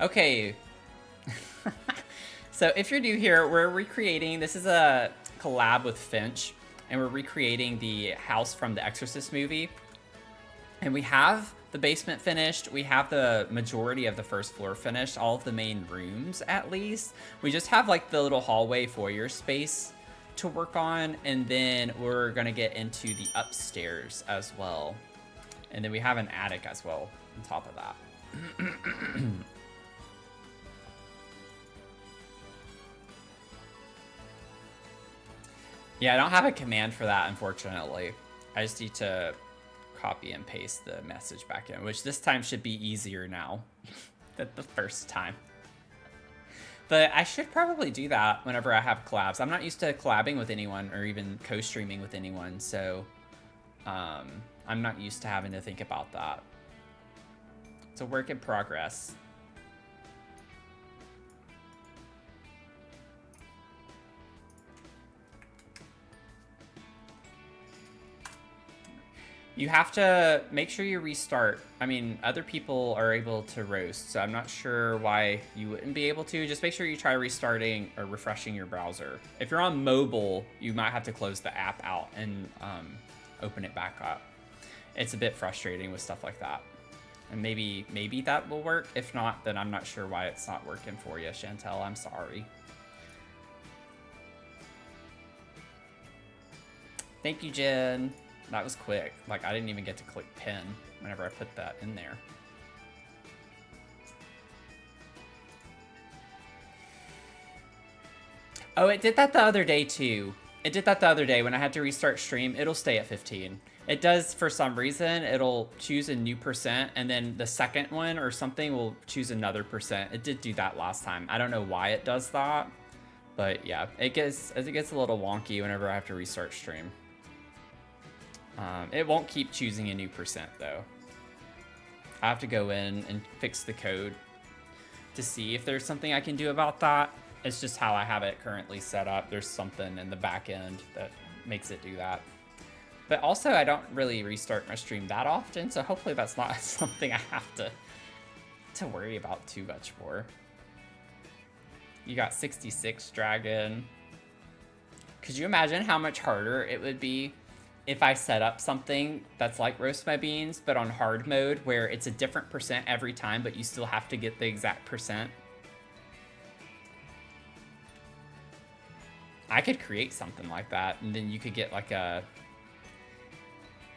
Okay. So if you're new here, we're recreating, this is a collab with Finch, and we're recreating the house from the Exorcist movie. And we have the basement finished, we have the majority of the first floor finished, all of the main rooms at least. We just have like the little hallway foyer space to work on, and then we're gonna get into the upstairs as well. And then we have an attic as well on top of that. Yeah, I don't have a command for that, unfortunately. I just need to copy and paste the message back in, which this time should be easier now than the first time. But I should probably do that whenever I have collabs. I'm not used to collabing with anyone or even co-streaming with anyone, so I'm not used to having to think about that. It's a work in progress. You have to make sure you restart. I mean, other people are able to roast, so I'm not sure why you wouldn't be able to. Just make sure you try restarting or refreshing your browser. If you're on mobile, you might have to close the app out and open it back up. It's a bit frustrating with stuff like that. And maybe that will work. If not, then I'm not sure why it's not working for you, Chantel. I'm sorry. Thank you, Jen. That was quick. Like, I didn't even get to click pin whenever I put that in there. Oh, it did that the other day, too. It did that the other day when I had to restart stream. It'll stay at 15. It does, for some reason, it'll choose a new percent, and then the second one or something will choose another percent. It did do that last time. I don't know why it does that, but yeah, it gets a little wonky whenever I have to restart stream. It won't keep choosing a new percent, though. I have to go in and fix the code to see if there's something I can do about that. It's just how I have it currently set up. There's something in the back end that makes it do that. But also, I don't really restart my stream that often, so hopefully that's not something I have to worry about too much more. You got 66, Dragon. Could you imagine how much harder it would be if I set up something that's like Roast My Beans, but on hard mode, where it's a different percent every time, but you still have to get the exact percent? I could create something like that, and then you could get like a...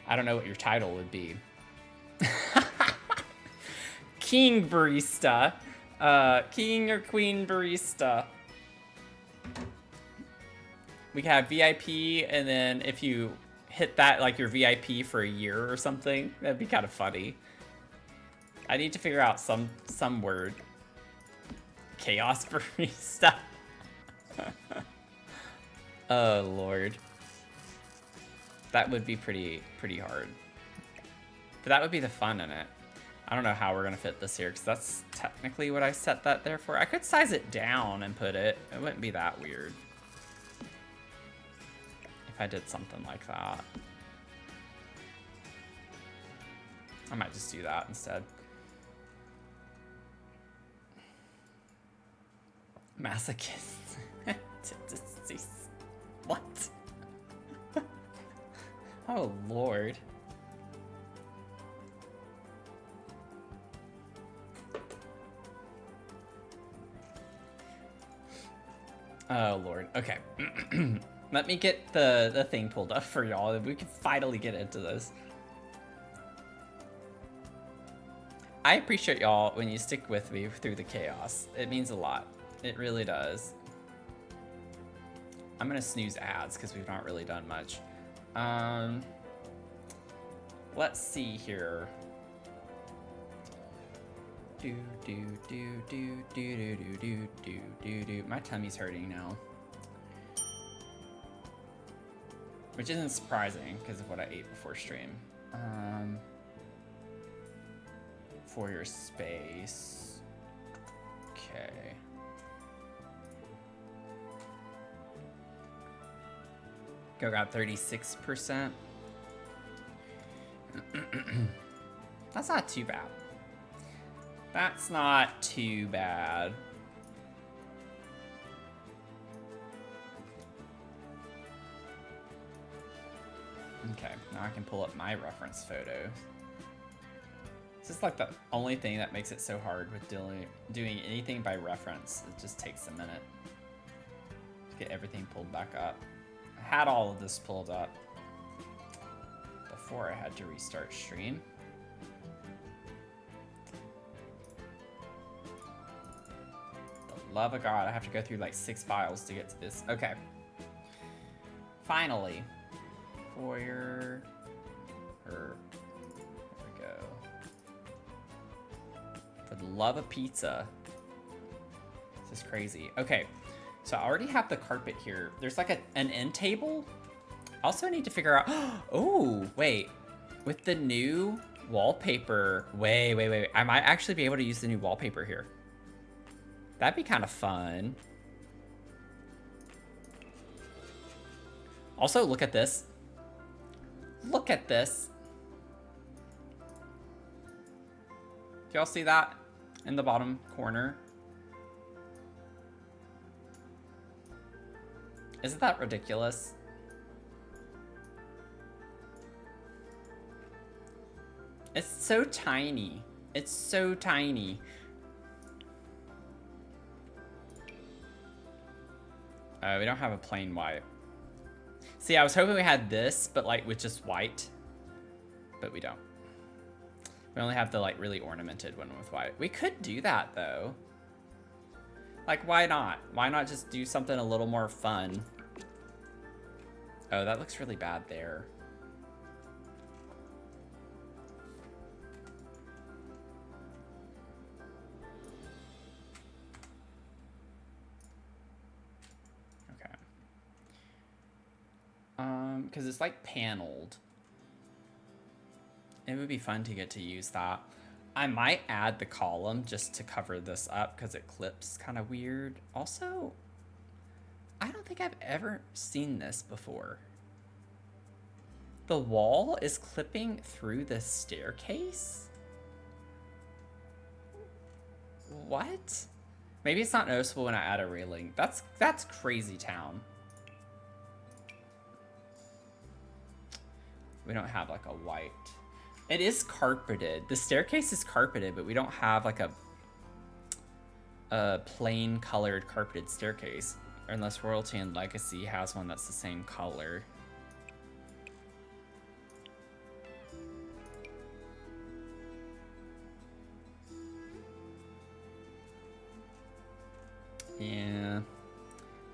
I don't know what your title would be. King Barista. King or Queen Barista. We could have VIP, and then if you hit that, like, your VIP for a year or something, that'd be kind of funny. I need to figure out some word. Chaos Barista. Oh, Lord. That would be pretty hard. But that would be the fun in it. I don't know how we're gonna fit this here, because that's technically what I set that there for. I could size it down and put it. It wouldn't be that weird if I did something like that. I might just do that instead. Masochist. What? Oh, Lord. Oh, Lord. Okay. Let me get the thing pulled up for y'all, and we can finally get into this. I appreciate y'all when you stick with me through the chaos. It means a lot. It really does. I'm gonna snooze ads because we've not really done much. Let's see here. My tummy's hurting now, which isn't surprising because of what I ate before stream. For your space. Okay. Go got 36%. That's not too bad. That's not too bad. Okay, now I can pull up my reference photos. This is like the only thing that makes it so hard with doing anything by reference. It just takes a minute to get everything pulled back up. I had all of this pulled up before I had to restart stream. The love of God, I have to go through like 6 files to get to this. Okay. Finally. Foyer. There we go. For the love of pizza. This is crazy. Okay. So I already have the carpet here. There's like an end table. Also need to figure out, oh, wait. With the new wallpaper, wait. I might actually be able to use the new wallpaper here. That'd be kind of fun. Also, look at this. Look at this. Do y'all see that in the bottom corner? Isn't that ridiculous? It's so tiny. It's so tiny. We don't have a plain white. See, I was hoping we had this, but like with just white. But we don't. We only have the like really ornamented one with white. We could do that though. Like, why not? Why not just do something a little more fun? Oh, that looks really bad there. Okay. Because it's like paneled. It would be fun to get to use that. I might add the column just to cover this up because it clips kind of weird. Also, I don't think I've ever seen this before. The wall is clipping through the staircase? What? Maybe it's not noticeable when I add a railing. That's crazy town. We don't have like a white. It is carpeted. The staircase is carpeted, but we don't have like a plain colored carpeted staircase. Unless Royalty and Legacy has one that's the same color. Yeah.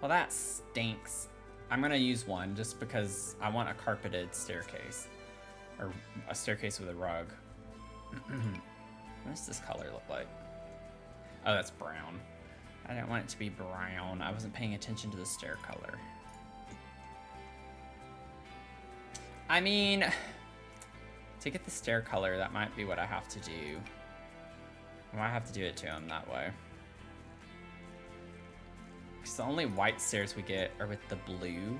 Well, that stinks. I'm gonna use one just because I want a carpeted staircase. Or a staircase with a rug. What does this color look like? Oh, that's brown. I didn't want it to be brown. I wasn't paying attention to the stair color. I mean, to get the stair color, that might be what I have to do. I might have to do it to them that way. Because the only white stairs we get are with the blue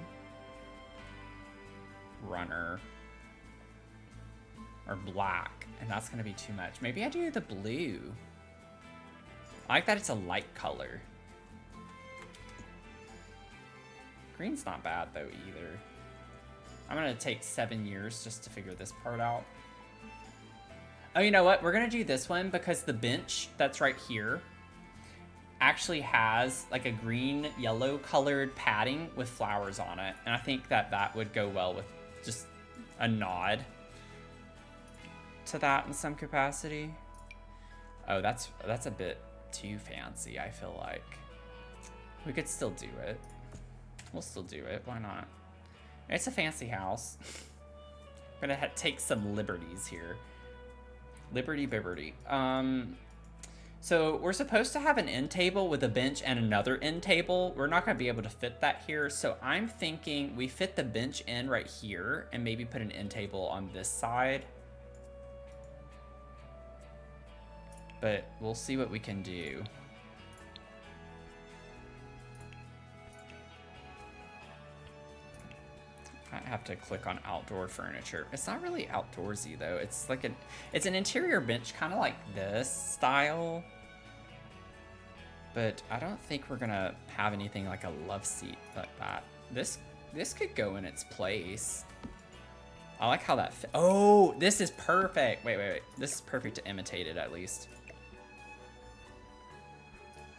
runner. Or black, and that's gonna be too much. Maybe I do the blue. I like that it's a light color. Green's not bad though either. I'm gonna take 7 years just to figure this part out. Oh, you know what? We're gonna do this one because the bench that's right here actually has like a green yellow colored padding with flowers on it. And I think that that would go well with just a nod to that in some capacity. Oh, that's a bit too fancy, I feel like. We could still do it. We'll still do it, why not? It's a fancy house. I'm gonna take some liberties here. Liberty bibberty. So we're supposed to have an end table with a bench and another end table. We're not gonna be able to fit that here, so I'm thinking we fit the bench in right here and maybe put an end table on this side. But we'll see what we can do. might have to click on outdoor furniture. It's not really outdoorsy though. It's like it's an interior bench, kind of like this style. But I don't think we're gonna have anything like a love seat like that. This could go in its place. I like how that oh, this is perfect. Wait. This is perfect to imitate it at least.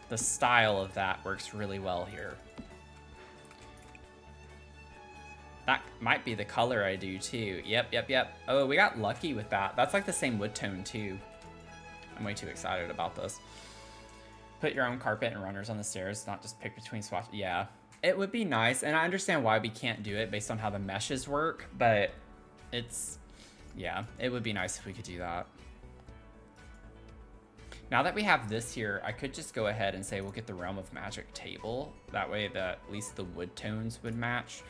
The style of that works really well here. That might be the color I do too. Yep. Oh, we got lucky with that. That's like the same wood tone too. I'm way too excited about this. Put your own carpet and runners on the stairs, not just pick between swatches. Yeah, it would be nice. And I understand why we can't do it based on how the meshes work, but yeah, it would be nice if we could do that. Now that we have this here, I could just go ahead and say we'll get the Realm of Magic table. That way at least the wood tones would match.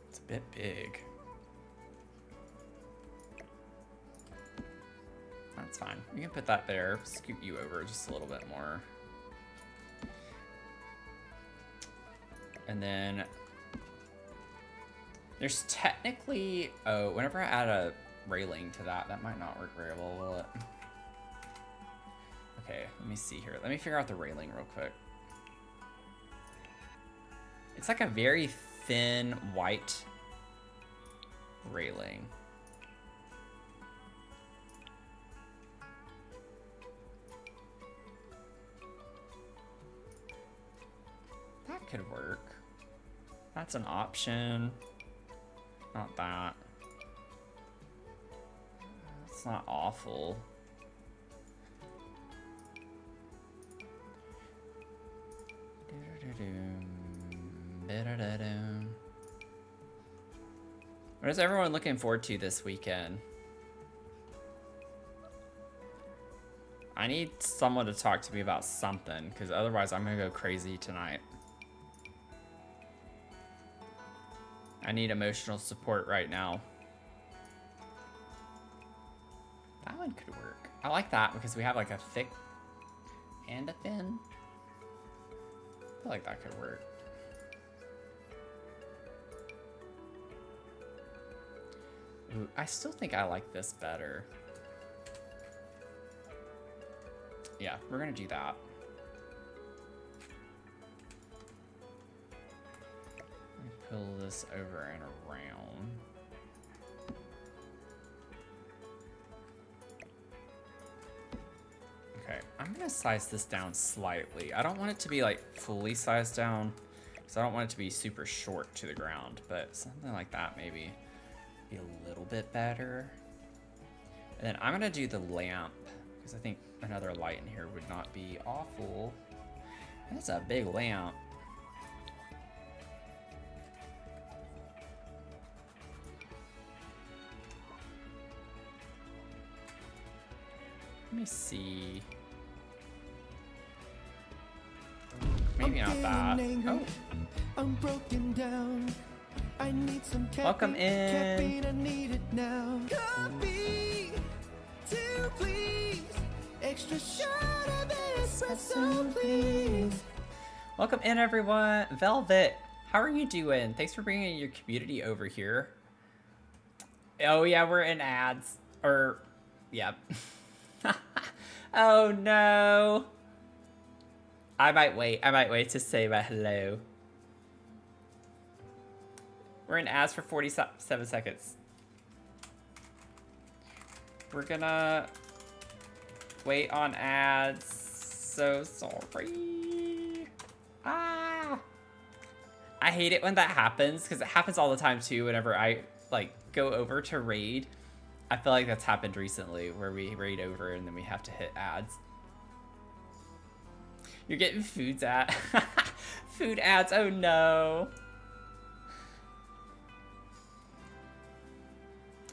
It's a bit big. That's fine. We can put that there, scoot you over just a little bit more. And then there's technically, oh, whenever I add a railing to that might not work very well, will it? Okay, let me see here. Let me figure out the railing real quick. It's like a very thin white railing. That could work. That's an option. Not that. It's not awful. What is everyone looking forward to this weekend? I need someone to talk to me about something, because otherwise I'm gonna go crazy tonight. I need emotional support right now. That one could work. I like that because we have like a thick and a thin. I feel like that could work. Ooh, I still think I like this better. Yeah, we're gonna do that. Pull this over and around. Okay, I'm gonna size this down slightly. I don't want it to be like fully sized down because I don't want it to be super short to the ground, but something like that maybe be a little bit better. And then I'm gonna do the lamp because I think another light in here would not be awful. That's a big lamp. Let me see. Maybe not that. Oh. I'm broken down. I need some caffeine. Welcome in. I need it now. Coffee, two please. Extra shot of espresso, please. Welcome in, everyone. Velvet, how are you doing? Thanks for bringing your community over here. Oh yeah, we're in ads. Or, yeah. Oh no. I might wait to say my hello. We're in ads for 47 seconds. We're gonna wait on ads. So sorry. Ah. I hate it when that happens because it happens all the time too whenever I like go over to raid. I feel like that's happened recently where we raid over and then we have to hit ads. You're getting food ads, oh no.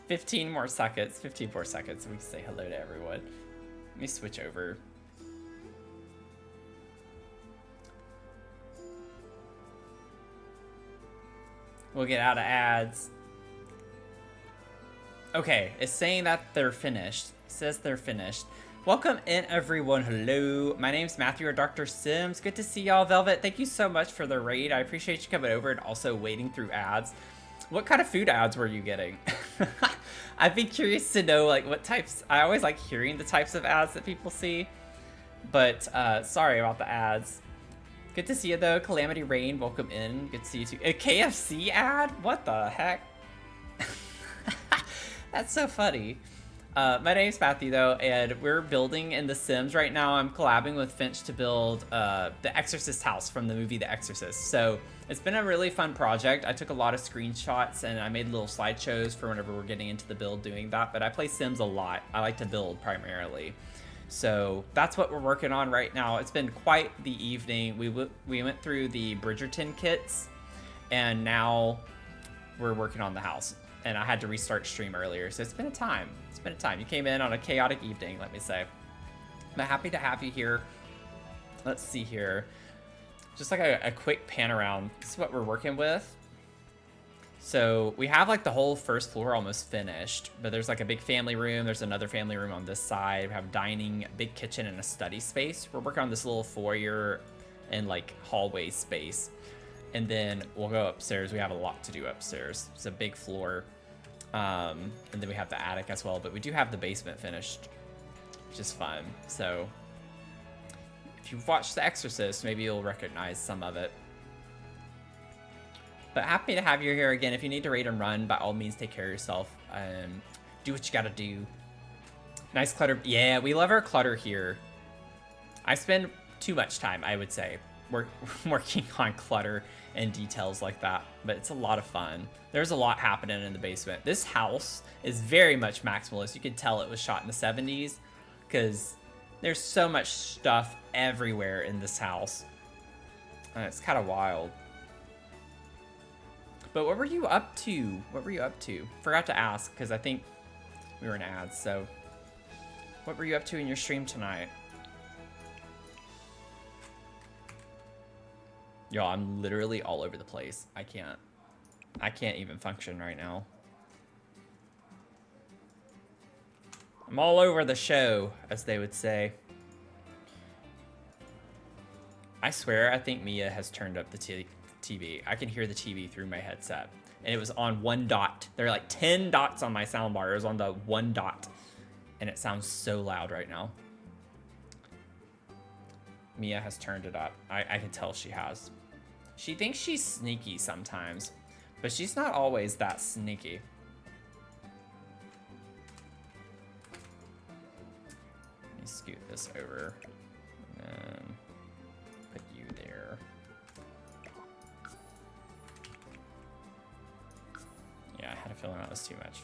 15 more seconds, we can say hello to everyone. Let me switch over. We'll get out of ads. Okay, it's saying that they're finished. It says they're finished. Welcome in, everyone. Hello. My name's Matthew or Dr. Sims. Good to see y'all. Velvet, thank you so much for the raid. I appreciate you coming over and also waiting through ads. What kind of food ads were you getting? I'd be curious to know, like, what types. I always like hearing the types of ads that people see. But sorry about the ads. Good to see you, though. Calamity Rain, welcome in. Good to see you, too. A KFC ad? What the heck? That's so funny. My name's Matthew, though, and we're building in The Sims right now. I'm collabing with Finch to build the Exorcist house from the movie The Exorcist. So it's been a really fun project. I took a lot of screenshots, and I made little slideshows for whenever we're getting into the build doing that. But I play Sims a lot. I like to build primarily. So that's what we're working on right now. It's been quite the evening. We went through the Bridgerton kits, and now we're working on the house. And I had to restart stream earlier, so it's been a time. It's been a time. You came in on a chaotic evening, let me say. I'm happy to have you here. Let's see here. Just like a quick pan around. This is what we're working with. So we have like the whole first floor almost finished, but there's like a big family room. There's another family room on this side. We have dining, a big kitchen, and a study space. We're working on this little foyer and like hallway space. And then we'll go upstairs. We have a lot to do upstairs. It's a big floor. And then we have the attic as well, but we do have the basement finished, which is fun. So if you've watched The Exorcist, maybe you'll recognize some of it. But happy to have you here again. If you need to raid and run, by all means, take care of yourself. Do what you gotta do. Nice clutter. Yeah, we love our clutter here. I spend too much time, I would say, working on clutter and details like that, but it's a lot of fun. There's a lot happening in the basement. This house is very much maximalist. You can tell it was shot in the 70s because there's so much stuff everywhere in this house. And it's kind of wild. But what were you up to? What were you up to? Forgot to ask because I think we were in ads. So what were you up to in your stream tonight? Yo, I'm literally all over the place. I can't even function right now. I'm all over the show, as they would say. I swear, I think Mia has turned up the TV. I can hear the TV through my headset. And it was on one dot. There are like 10 dots on my soundbar. It was on the one dot. And it sounds so loud right now. Mia has turned it up. I can tell she has. She thinks she's sneaky sometimes, but she's not always that sneaky. Let me scoot this over and then put you there. Yeah, I had a feeling that was too much.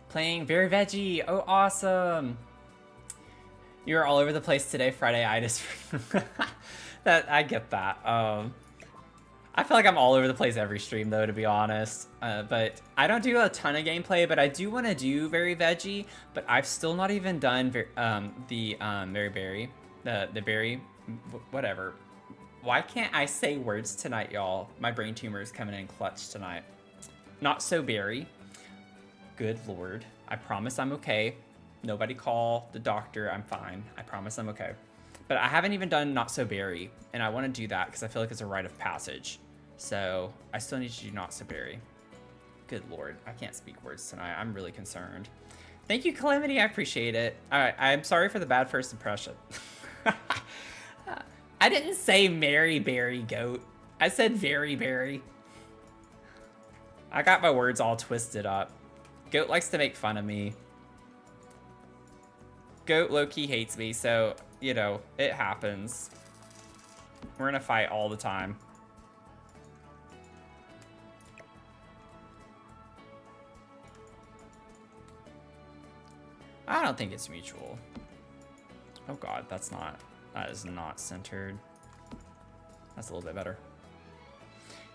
Playing Very Veggie. Oh, awesome. You're all over the place today, Friday-itis. I get that. I feel like I'm all over the place every stream, though, to be honest. But I don't do a ton of gameplay, but I do want to do Very Veggie. But I've still not even done the Very Berry, whatever. Why can't I say words tonight, y'all? My brain tumor is coming in clutch tonight. Not so berry. Good Lord. I promise I'm okay. Nobody call the doctor. I'm fine. I promise I'm okay. But I haven't even done Not So Berry, and I want to do that because I feel like it's a rite of passage. So I still need to do Not So Berry. Good Lord. I can't speak words tonight. I'm really concerned. Thank you, Calamity. I appreciate it. All right. I'm sorry for the bad first impression. I didn't say Mary Berry Goat. I said Very Berry. I got my words all twisted up. Goat likes to make fun of me. Goat low-key hates me, so, you know, it happens. We're in a fight all the time. I don't think it's mutual. Oh god, that is not centered. That's a little bit better.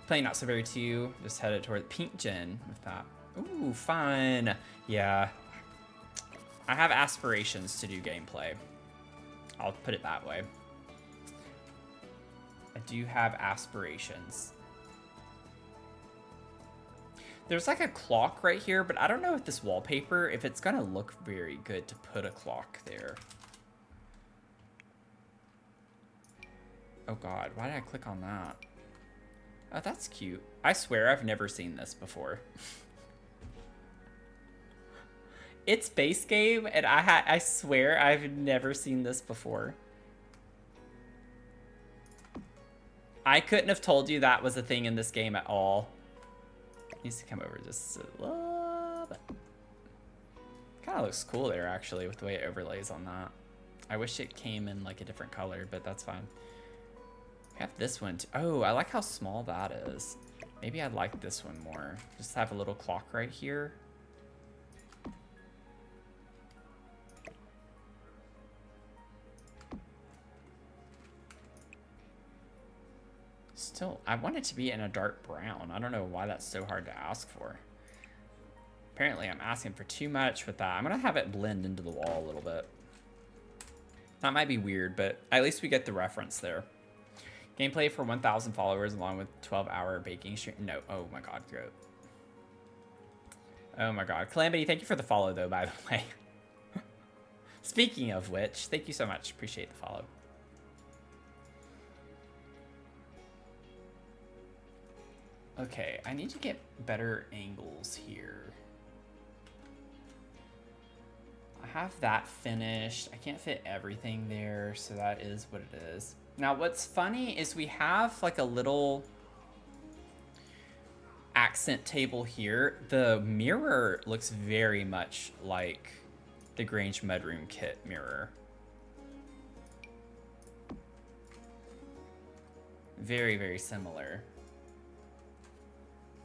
Playing Not So Very 2, just headed toward Pink Gen with that. Ooh, fun. Yeah. I have aspirations to do gameplay. I'll put it that way. I do have aspirations. There's like a clock right here, but I don't know if this wallpaper, if it's gonna look very good to put a clock there. Oh God, why did I click on that? Oh, that's cute. I swear I've never seen this before. It's base game, and I swear I've never seen this before. I couldn't have told you that was a thing in this game at all. Needs to come over just a little bit. Kind of looks cool there, actually, with the way it overlays on that. I wish it came in like a different color, but that's fine. We have this one too. Oh, I like how small that is. Maybe I'd like this one more. Just have a little clock right here. Still, I want it to be in a dark brown. I don't know why that's so hard to ask for. Apparently, I'm asking for too much with that. I'm going to have it blend into the wall a little bit. That might be weird, but at least we get the reference there. Gameplay for 1,000 followers along with 12-hour baking stream. No. Oh, my God. Gross. Oh, my God. Calamity, thank you for the follow, though, by the way. Speaking of which, thank you so much. Appreciate the follow. Okay, I need to get better angles here. I have that finished. I can't fit everything there, so that is what it is. Now, what's funny is we have like a little accent table here. The mirror looks very much like the Grange Mudroom Kit mirror. Very, very similar.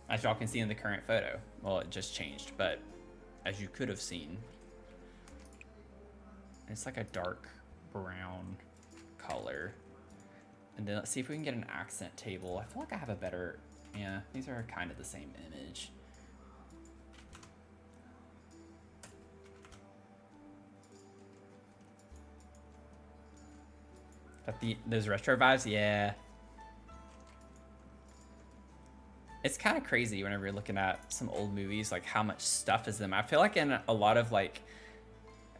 As y'all can see in the current photo. Well, it just changed, but as you could have seen. It's like a dark brown color. And then let's see if we can get an accent table. I feel like I have a better, yeah, these are kind of the same image. Got those retro vibes, yeah. It's kind of crazy whenever you're looking at some old movies, like how much stuff is them. I feel like in a lot of like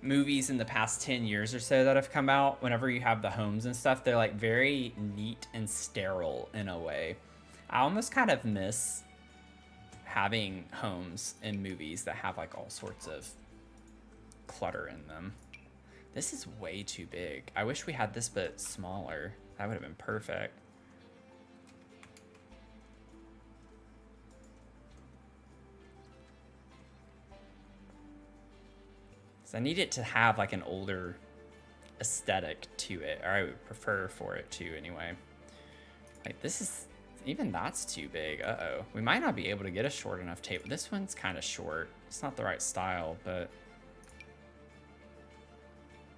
movies in the past 10 years or so that have come out, whenever you have the homes and stuff, they're like very neat and sterile in a way. I almost kind of miss having homes in movies that have like all sorts of clutter in them. This is way too big. I wish we had this but smaller. That would have been perfect. So I need it to have like an older aesthetic to it, or I would prefer for it to anyway. Like this is, even that's too big. Uh-oh. We might not be able to get a short enough table. This one's kind of short. It's not the right style, but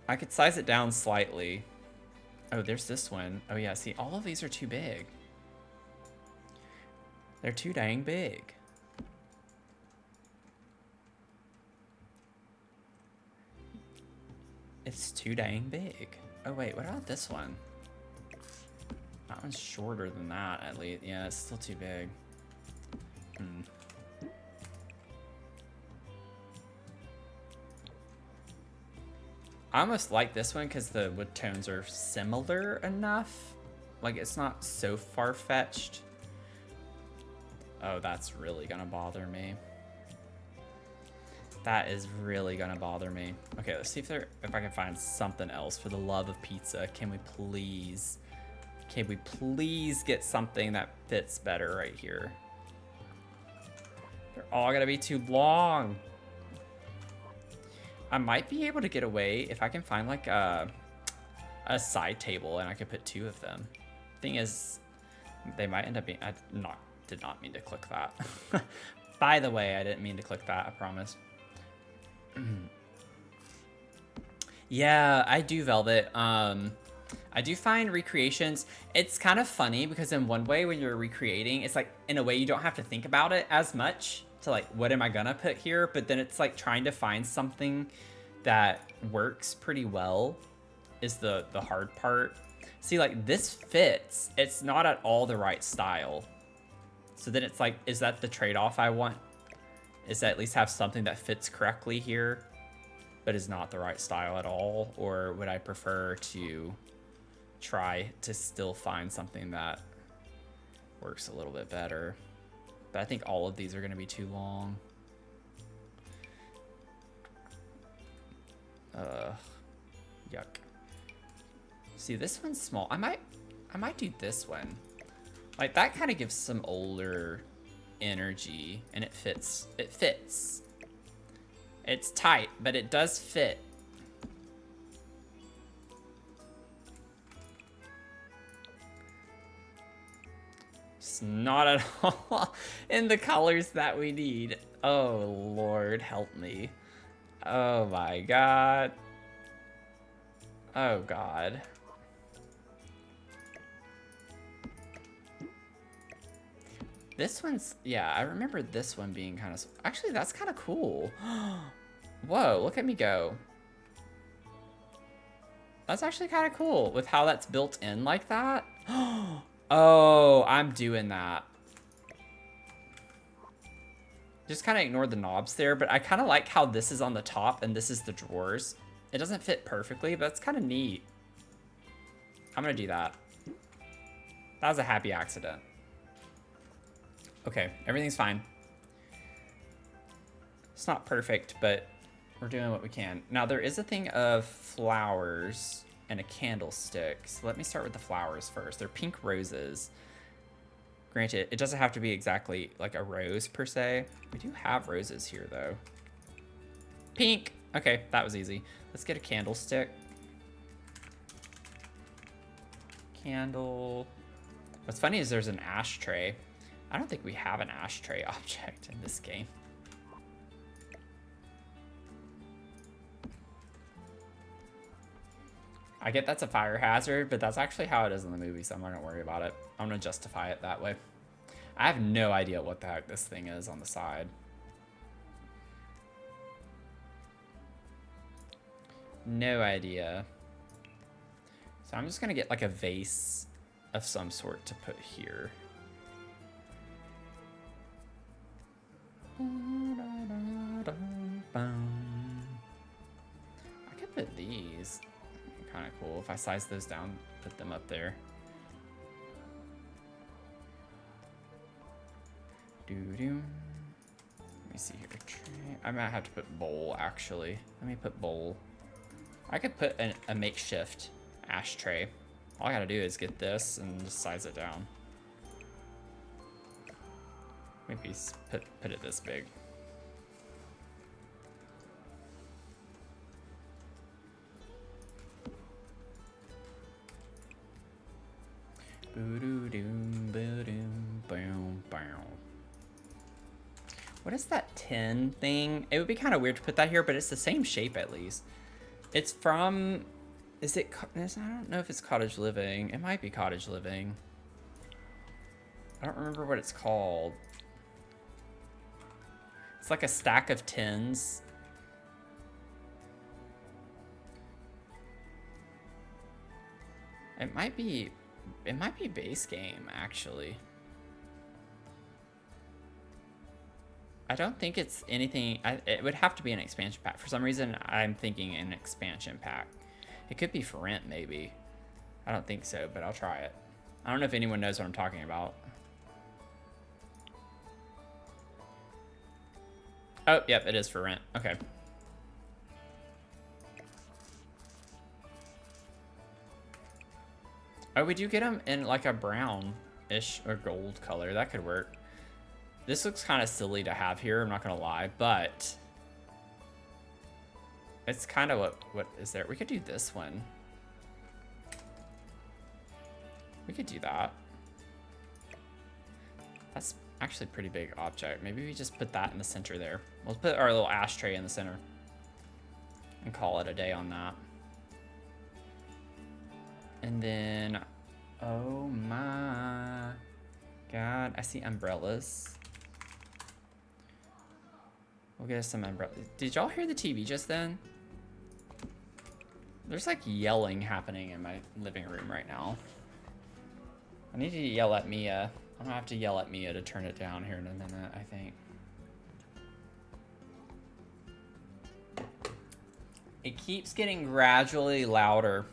I could size it down slightly. Oh, there's this one. Oh yeah, see, all of these are too big. They're too dang big. It's too dang big. Oh wait, what about this one? That one's shorter than that, at least. Yeah, it's still too big. I almost like this one because the wood tones are similar enough. Like, it's not so far-fetched. Oh, that's really gonna bother me. That is really gonna bother me. Okay, let's see if I can find something else. For the love of pizza, can we please get something that fits better right here? They're all gonna be too long. I might be able to get away if I can find like a side table and I could put two of them. Thing is, they might end up being, I did not mean to click that. By the way, I didn't mean to click that, I promise. Yeah, I do, Velvet. I do find recreations, it's kind of funny because in one way when you're recreating, it's like, in a way you don't have to think about it as much to like, what am I gonna put here? But then it's like trying to find something that works pretty well is the hard part. See, like this fits, it's not at all the right style. So then it's like, is that the trade-off I want is to at least have something that fits correctly here, but is not the right style at all? Or would I prefer to try to still find something that works a little bit better? But I think all of these are going to be too long. Yuck. See, this one's small. I might do this one. Like, that kind of gives some older energy, and it fits. It fits. It's tight, but it does fit. It's not at all in the colors that we need. Oh, Lord, help me. Oh, my God. Oh, God. This one's, yeah, I remember this one being kind of, actually, that's kind of cool. Whoa, look at me go. That's actually kind of cool with how that's built in like that. Oh, I'm doing that. Just kind of ignored the knobs there, but I kind of like how this is on the top and this is the drawers. It doesn't fit perfectly, but it's kind of neat. I'm gonna do that. That was a happy accident. Okay, everything's fine. It's not perfect, but we're doing what we can. Now, there is a thing of flowers and a candlestick. So let me start with the flowers first. They're pink roses. Granted, it doesn't have to be exactly like a rose per se. We do have roses here, though. Pink. Okay, that was easy. Let's get a candlestick. Candle. What's funny is there's an ashtray. I don't think we have an ashtray object in this game. I get that's a fire hazard, but that's actually how it is in the movie, so I'm not gonna worry about it. I'm gonna justify it that way. I have no idea what the heck this thing is on the side. No idea. So I'm just gonna get like a vase of some sort to put here. I could put these. Kind of cool if I size those down, put them up there. Doo-doo. Let me see here. Tray. I might have to put bowl, actually. Let me put bowl. I could put a makeshift ashtray. All I gotta do is get this and just size it down. Maybe put it this big. What is that tin thing? It would be kind of weird to put that here, but it's the same shape at least. It's from, I don't know if it's Cottage Living. It might be Cottage Living. I don't remember what it's called. It's like a stack of tins. It might be base game, actually. I don't think it's anything. It would have to be an expansion pack. For some reason, I'm thinking an expansion pack. It could be for rent, maybe. I don't think so, but I'll try it. I don't know if anyone knows what I'm talking about. Oh, yep, it is for rent. Okay. Oh, we do get them in like a brown-ish or gold color. That could work. This looks kind of silly to have here, I'm not gonna lie, but it's kind of what is there. We could do this one. We could do that. That's actually a pretty big object. Maybe we just put that in the center there. We'll put our little ashtray in the center and call it a day on that. And then, oh my God, I see umbrellas. We'll get us some umbrellas. Did y'all hear the TV just then? There's like yelling happening in my living room right now. I need to yell at Mia. I'm gonna have to yell at Mia to turn it down here in a minute, I think. It keeps getting gradually louder.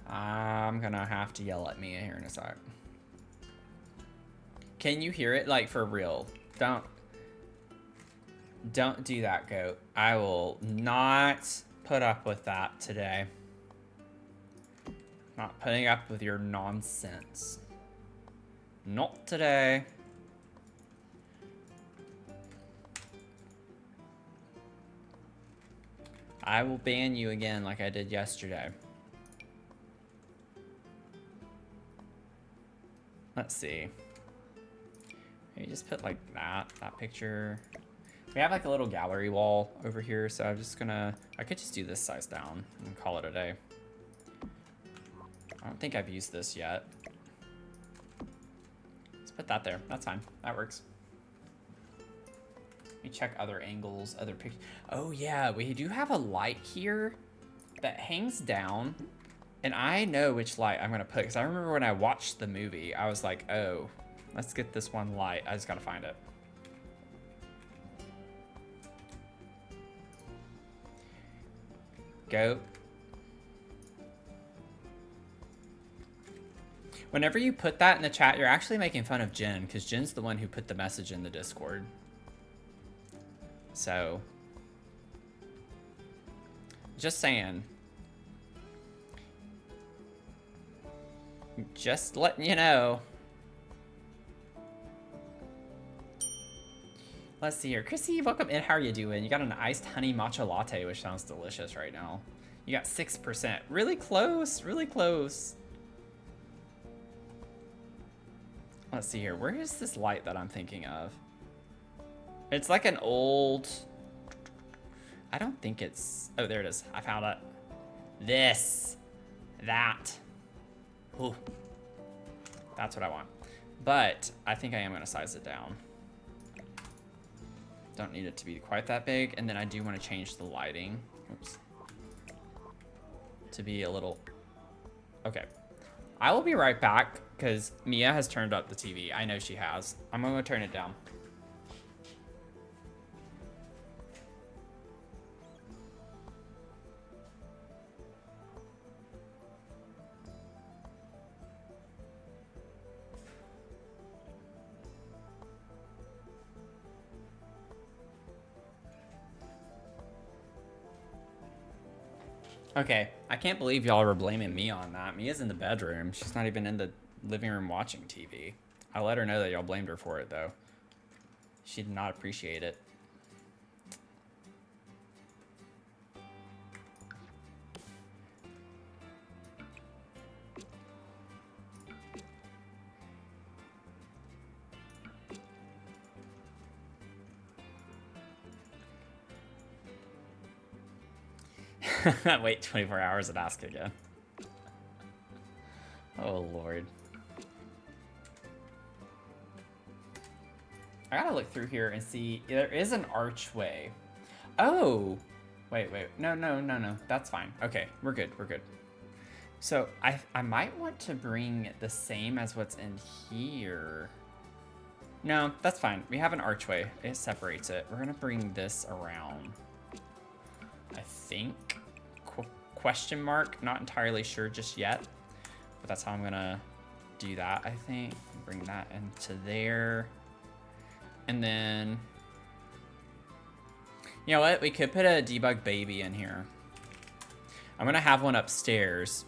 I'm gonna have to yell at Mia here in a sec. Can you hear it? Like, for real. Don't do that, goat. I will not put up with that today. Not putting up with your nonsense. Not today. I will ban you again like I did yesterday. Let's see. Maybe just put like that picture. We have like a little gallery wall over here, so I'm just gonna, I could just do this size down and call it a day. I don't think I've used this yet. Let's put that there. That's fine. That works. Let me check other angles, other pictures. Oh yeah, we do have a light here that hangs down, and I know which light I'm gonna put, because I remember when I watched the movie, I was like, oh, let's get this one light. I just gotta find it. Go. Whenever you put that in the chat, you're actually making fun of Jen, because Jen's the one who put the message in the Discord. So, just saying. Just letting you know. Let's see here. Chrissy, welcome in. How are you doing? You got an iced honey matcha latte, which sounds delicious right now. You got 6%. Really close. Really close. Let's see here. Where is this light that I'm thinking of? It's like an old... I don't think it's... Oh, there it is. I found it. This. That. Ooh. That's what I want. But I think I am going to size it down. Don't need it to be quite that big. And then I do want to change the lighting. Oops. To be a little... Okay. I will be right back, because Mia has turned up the TV. I know she has. I'm going to turn it down. Okay, I can't believe y'all were blaming me on that. Mia's in the bedroom. She's not even in the living room watching TV. I let her know that y'all blamed her for it, though. She did not appreciate it. Wait 24 hours and ask again. Oh, Lord. I gotta look through here and see. There is an archway. Oh! Wait. No. That's fine. Okay, we're good. So, I might want to bring the same as what's in here. No, that's fine. We have an archway. It separates it. We're gonna bring this around. I think. Question mark. Not entirely sure just yet. But that's how I'm gonna do that, I think. Bring that into there. And then... You know what? We could put a debug baby in here. I'm gonna have one upstairs.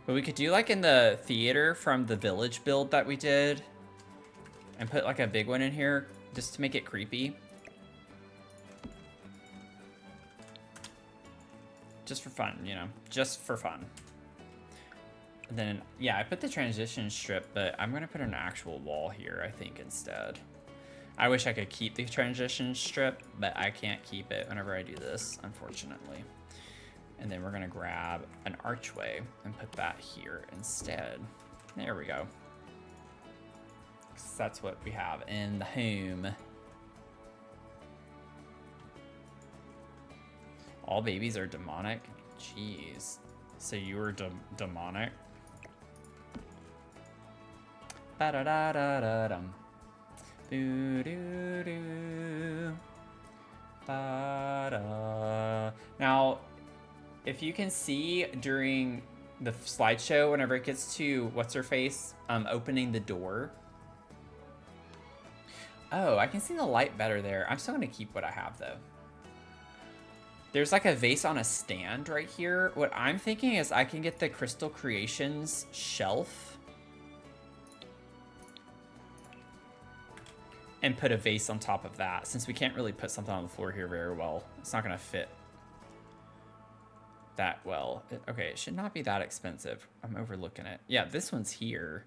But we could do like in the theater from the village build that we did. And put like a big one in here just to make it creepy. Just for fun, you know, just for fun. And then, yeah, I put the transition strip, but I'm gonna put an actual wall here, I think, instead. I wish I could keep the transition strip, but I can't keep it whenever I do this, unfortunately. And then we're gonna grab an archway and put that here instead. There we go. 'Cause that's what we have in the home. All babies are demonic? Jeez. So you were demonic? Ba-da-da-da-da-dum. Doo, doo, doo. Ba-da. Now, if you can see during the slideshow, whenever it gets to what's her face opening the door. Oh, I can see the light better there. I'm still gonna keep what I have though. There's like a vase on a stand right here. What I'm thinking is I can get the Crystal Creations shelf and put a vase on top of that, since we can't really put something on the floor here very well. It's not gonna fit that well. Okay, it should not be that expensive. I'm overlooking it. Yeah, this one's here.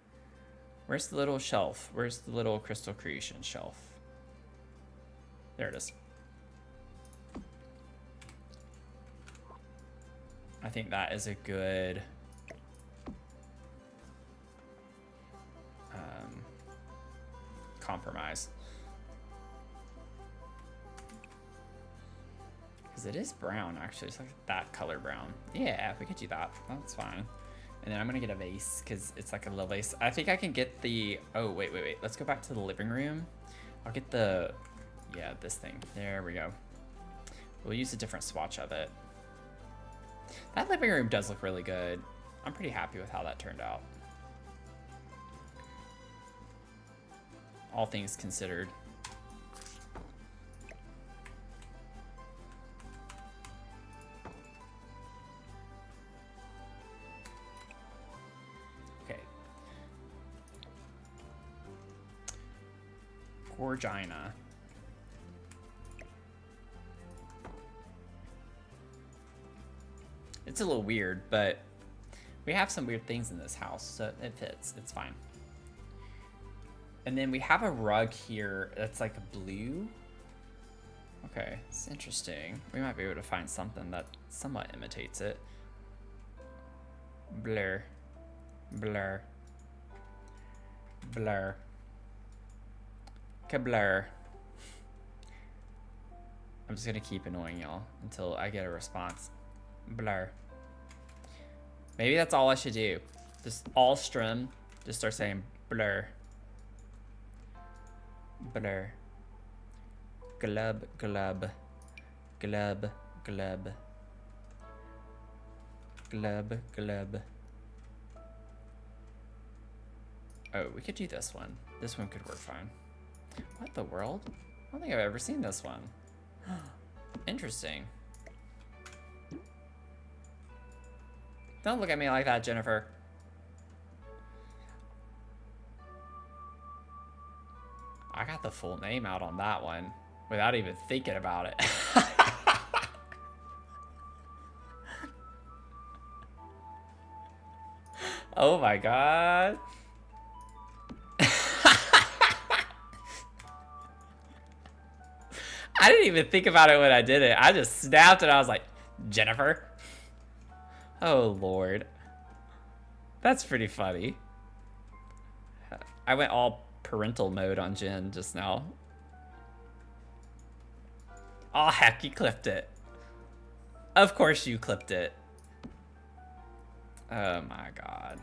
Where's the little shelf? Where's the little Crystal Creation shelf? There it is. I think that is a good compromise. Because it is brown, actually. It's like that color brown. Yeah, we could do that. That's fine. And then I'm going to get a vase because it's like a little vase. I think I can get the... Oh, wait. Let's go back to the living room. I'll get the... Yeah, this thing. There we go. We'll use a different swatch of it. That living room does look really good. I'm pretty happy with how that turned out. All things considered. Okay. Gorgina. It's a little weird, but we have some weird things in this house, so it fits. It's fine. And then we have a rug here that's like blue. Okay, it's interesting. We might be able to find something that somewhat imitates it. Blur. Blur. Blur. Kablur. I'm just gonna keep annoying y'all until I get a response. Blur. Maybe that's all I should do. Just all strum. Just start saying blur. Blur. Glub, glub. Glub, glub. Glub, glub. Oh, we could do this one. This one could work fine. What the world? I don't think I've ever seen this one. Interesting. Don't look at me like that, Jennifer. I got the full name out on that one without even thinking about it. Oh my god. I didn't even think about it when I did it. I just snapped and I was like, Jennifer. Oh, Lord. That's pretty funny. I went all parental mode on Jen just now. Oh, heck, you clipped it. Of course you clipped it. Oh, my God.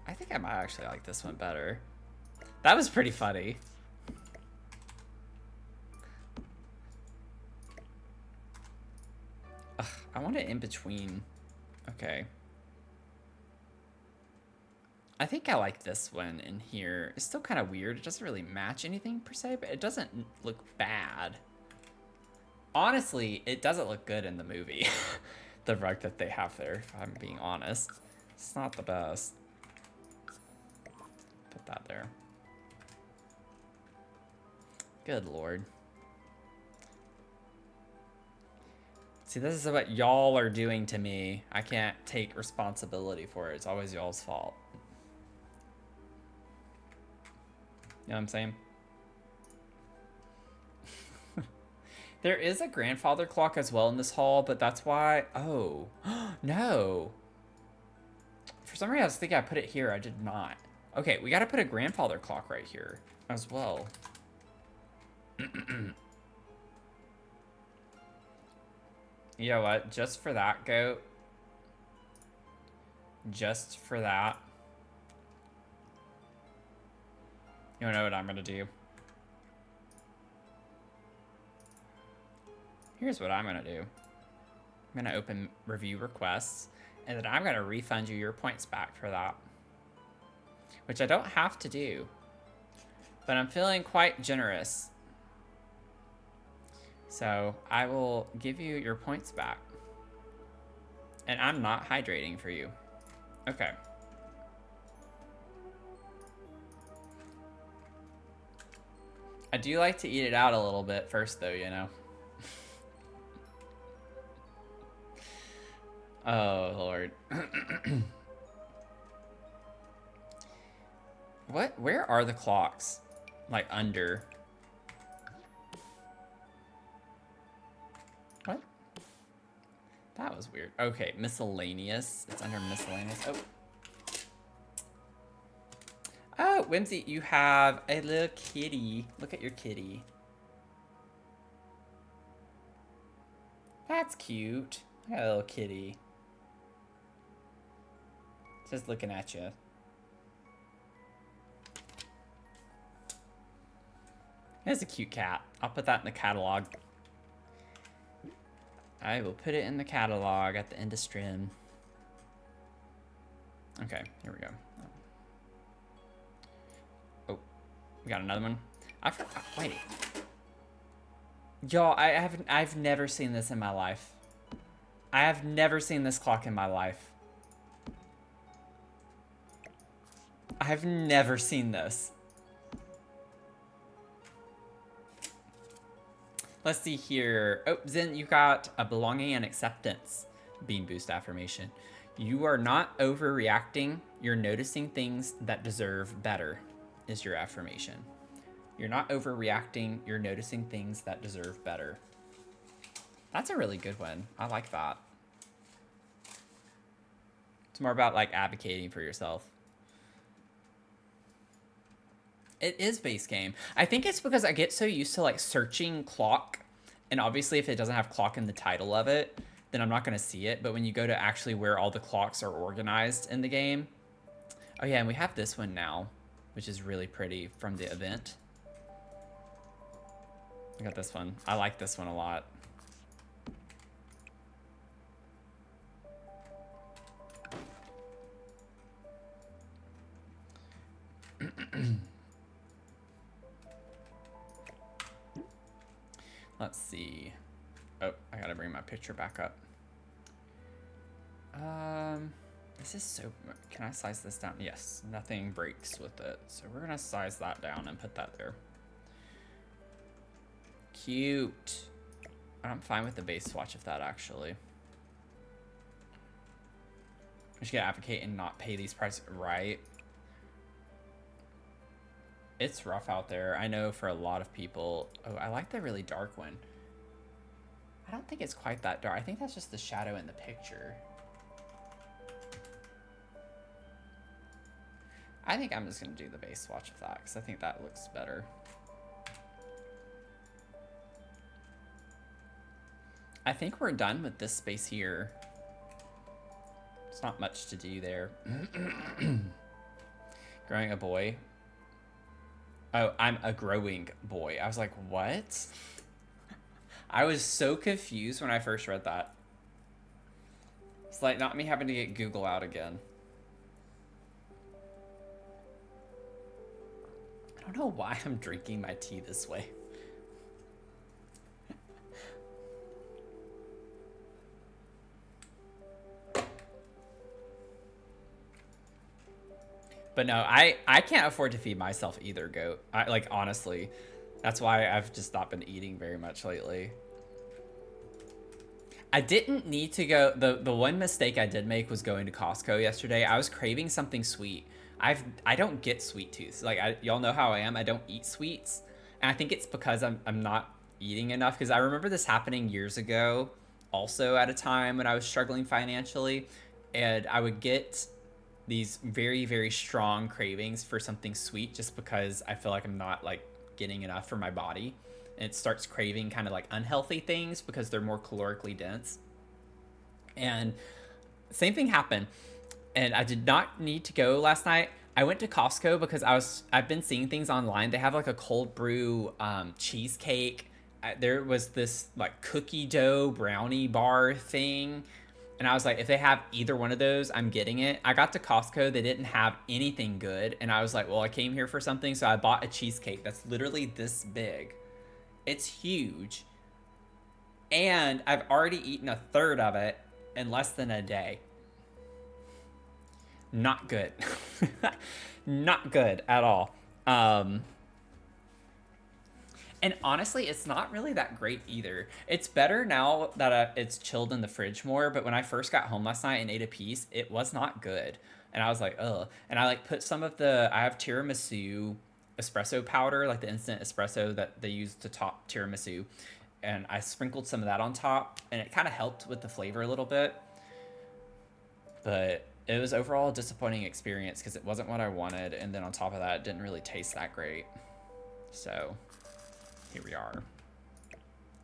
I think I might actually like this one better. That was pretty funny. Ugh, I want it in between. Okay. I think I like this one in here. It's still kind of weird. It doesn't really match anything per se, but it doesn't look bad. Honestly, it doesn't look good in the movie. The rug that they have there, if I'm being honest. It's not the best. Put that there. Good Lord. See, this is what y'all are doing to me. I can't take responsibility for it. It's always y'all's fault. You know what I'm saying? There is a grandfather clock as well in this hall, but that's why... Oh. No. For some reason, I was thinking I put it here. I did not. Okay, we got to put a grandfather clock right here as well. You know what? Just for that, goat. Just for that. You know what I'm gonna do? Here's what I'm gonna do. I'm gonna open review requests, and then I'm gonna refund you your points back for that. Which I don't have to do, but I'm feeling quite generous. So I will give you your points back. And I'm not hydrating for you. Okay. I do like to eat it out a little bit first though, you know? Oh, Lord. What? Where are the clocks? Like under. What? That was weird. Okay, miscellaneous. It's under miscellaneous. Oh. Oh, Whimsy, you have a little kitty. Look at your kitty. That's cute. I got a little kitty. Just looking at you. It's a cute cat. I'll put that in the catalog. I will put it in the catalog at the end of stream. Okay, here we go. Oh, we got another one. Wait. Y'all, I've never seen this in my life. I have never seen this clock in my life. I've never seen this. Let's see here. Oh, Zen, you got a belonging and acceptance beam boost affirmation. You are not overreacting. You're noticing things that deserve better is your affirmation. You're not overreacting. You're noticing things that deserve better. That's a really good one. I like that. It's more about like advocating for yourself. It is base game. I think it's because I get so used to like searching clock, and obviously if it doesn't have clock in the title of it, then I'm not going to see it. But when you go to actually where all the clocks are organized in the game. Oh yeah, and we have this one now, which is really pretty from the event. I got this one. I like this one a lot. Let's see. Oh, I gotta bring my picture back up. This is so... Can I size this down? Yes, nothing breaks with it. So we're gonna size that down and put that there. Cute. I'm fine with the base swatch of that, actually. We should advocate and not pay these prices, right? It's rough out there. I know for a lot of people. Oh, I like the really dark one. I don't think it's quite that dark. I think that's just the shadow in the picture. I think I'm just going to do the base swatch of that because I think that looks better. I think we're done with this space here. There's not much to do there. Growing a boy. Oh, I'm a growing boy. I was like, what? I was so confused when I first read that. It's like not me having to get Google out again. I don't know why I'm drinking my tea this way. But no, I can't afford to feed myself either, goat. Like, honestly. That's why I've just not been eating very much lately. I didn't need to go... The one mistake I did make was going to Costco yesterday. I was craving something sweet. I don't get sweet tooth. Like, y'all know how I am. I don't eat sweets. And I think it's because I'm not eating enough. Because I remember this happening years ago. Also at a time when I was struggling financially. And I would get... these very, very strong cravings for something sweet just because I feel like I'm not like getting enough for my body. And it starts craving kind of like unhealthy things because they're more calorically dense. And same thing happened. And I did not need to go last night. I went to Costco because I've been seeing things online. They have like a cold brew cheesecake there was this like cookie dough brownie bar thing, and I was like, if they have either one of those, I'm getting it. I got to Costco, they didn't have anything good, and I was like, well, I came here for something, so I bought a cheesecake that's literally this big. It's huge, and I've already eaten a third of it in less than a day. Not good. Not good at all. And honestly, it's not really that great either. It's better now that it's chilled in the fridge more, but when I first got home last night and ate a piece, it was not good. And I was like, ugh. And I like put some of I have tiramisu espresso powder, like the instant espresso that they use to top tiramisu. And I sprinkled some of that on top, and it kind of helped with the flavor a little bit. But it was overall a disappointing experience because it wasn't what I wanted. And then on top of that, it didn't really taste that great. So here we are.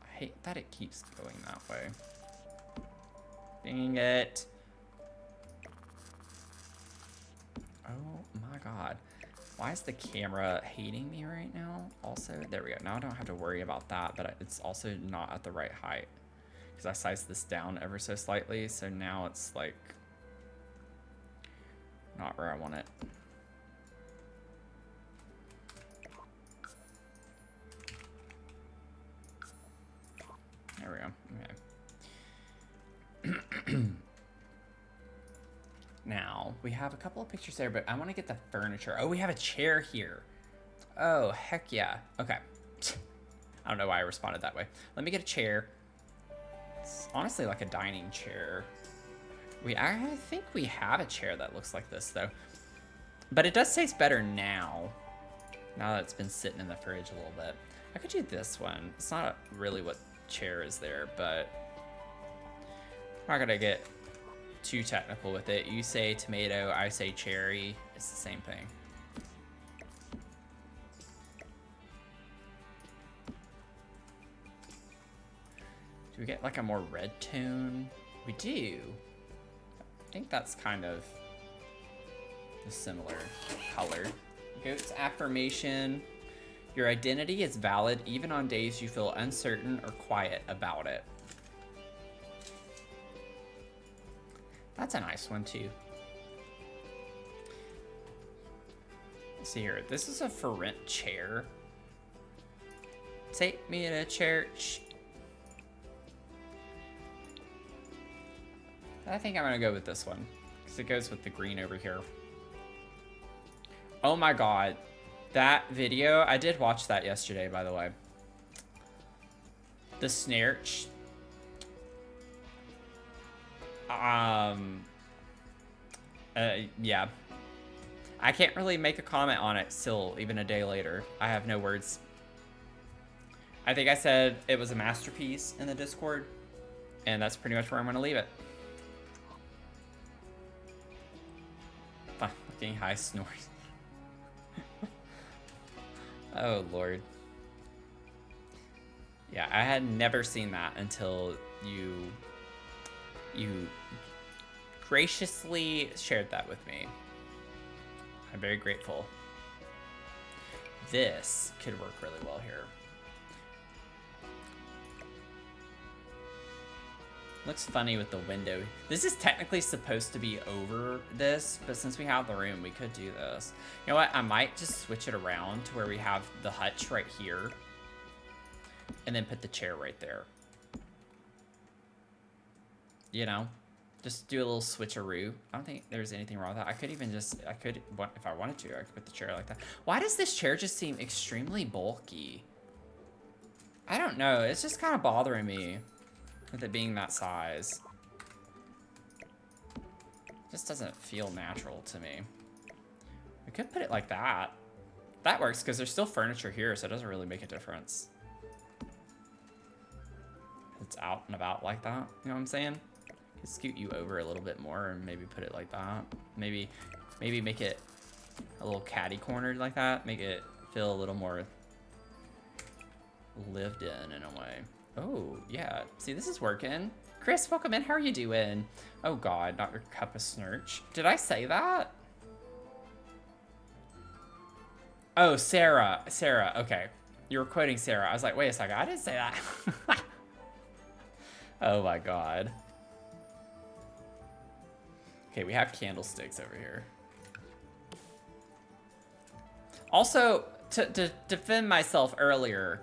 I hate that it keeps going that way. Dang it. Oh my god. Why is the camera hating me right now? Also, there we go. Now I don't have to worry about that, but it's also not at the right height. Because I sized this down ever so slightly, so now it's like not where I want it. There we go. Okay. Now, we have a couple of pictures there, but I want to get the furniture. Oh, we have a chair here. Oh, heck yeah. Okay. I don't know why I responded that way. Let me get a chair. It's honestly like a dining chair. I think we have a chair that looks like this, though. But it does taste better now. Now that it's been sitting in the fridge a little bit. I could do this one. It's not really what chair is there, but I'm not gonna get too technical with it. You say tomato, I say cherry. It's the same thing. Do we get like a more red tone? We do. I think that's kind of a similar color. Goat's affirmation. Your identity is valid even on days you feel uncertain or quiet about it. That's a nice one too. Let's see here. This is a for rent chair. Take me to church. I think I'm gonna go with this one because it goes with the green over here. Oh my god. That video, I did watch that yesterday, by the way. The Snarch. Yeah. I can't really make a comment on it still, even a day later. I have no words. I think I said it was a masterpiece in the Discord, and that's pretty much where I'm gonna leave it. Fucking high snores. Oh, Lord. Yeah, I had never seen that until you graciously shared that with me. I'm very grateful. This could work really well here. Looks funny with the window. This is technically supposed to be over this, but since we have the room, we could do this. You know what? I might just switch it around to where we have the hutch right here and then put the chair right there. You know? Just do a little switcheroo. I don't think there's anything wrong with that. I could even just, if I wanted to, I could put the chair like that. Why does this chair just seem extremely bulky? I don't know. It's just kind of bothering me with it being that size. Just doesn't feel natural to me. We could put it like that. That works because there's still furniture here, so it doesn't really make a difference. It's out and about like that. You know what I'm saying? Could scoot you over a little bit more and maybe put it like that. Maybe make it a little catty cornered like that. Make it feel a little more lived in a way. Oh, yeah. See, this is working. Chris, welcome in. How are you doing? Oh, God. Not your cup of snurch. Did I say that? Oh, Sarah. Sarah. Okay. You were quoting Sarah. I was like, wait a second, I didn't say that. Oh my god. Okay, we have candlesticks over here. Also, to defend myself earlier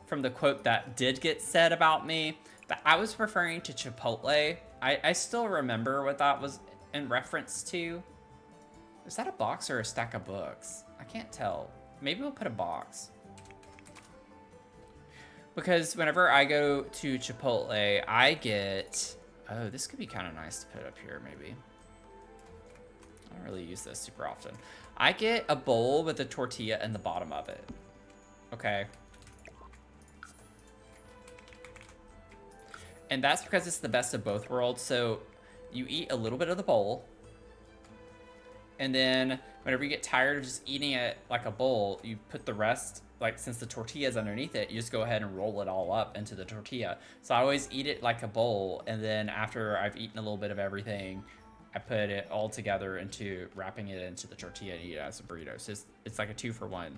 from the quote that did get said about me, that I was referring to Chipotle. I still remember what that was in reference to. Is that a box or a stack of books? I can't tell. Maybe we'll put a box. Because whenever I go to Chipotle, I get... Oh, this could be kind of nice to put up here, maybe. I don't really use this super often. I get a bowl with a tortilla in the bottom of it. Okay. And that's because it's the best of both worlds. So you eat a little bit of the bowl. And then whenever you get tired of just eating it like a bowl, you put the rest, like since the tortilla is underneath it, you just go ahead and roll it all up into the tortilla. So I always eat it like a bowl. And then after I've eaten a little bit of everything, I put it all together into wrapping it into the tortilla and eat it as a burrito. So it's like a 2-for-1.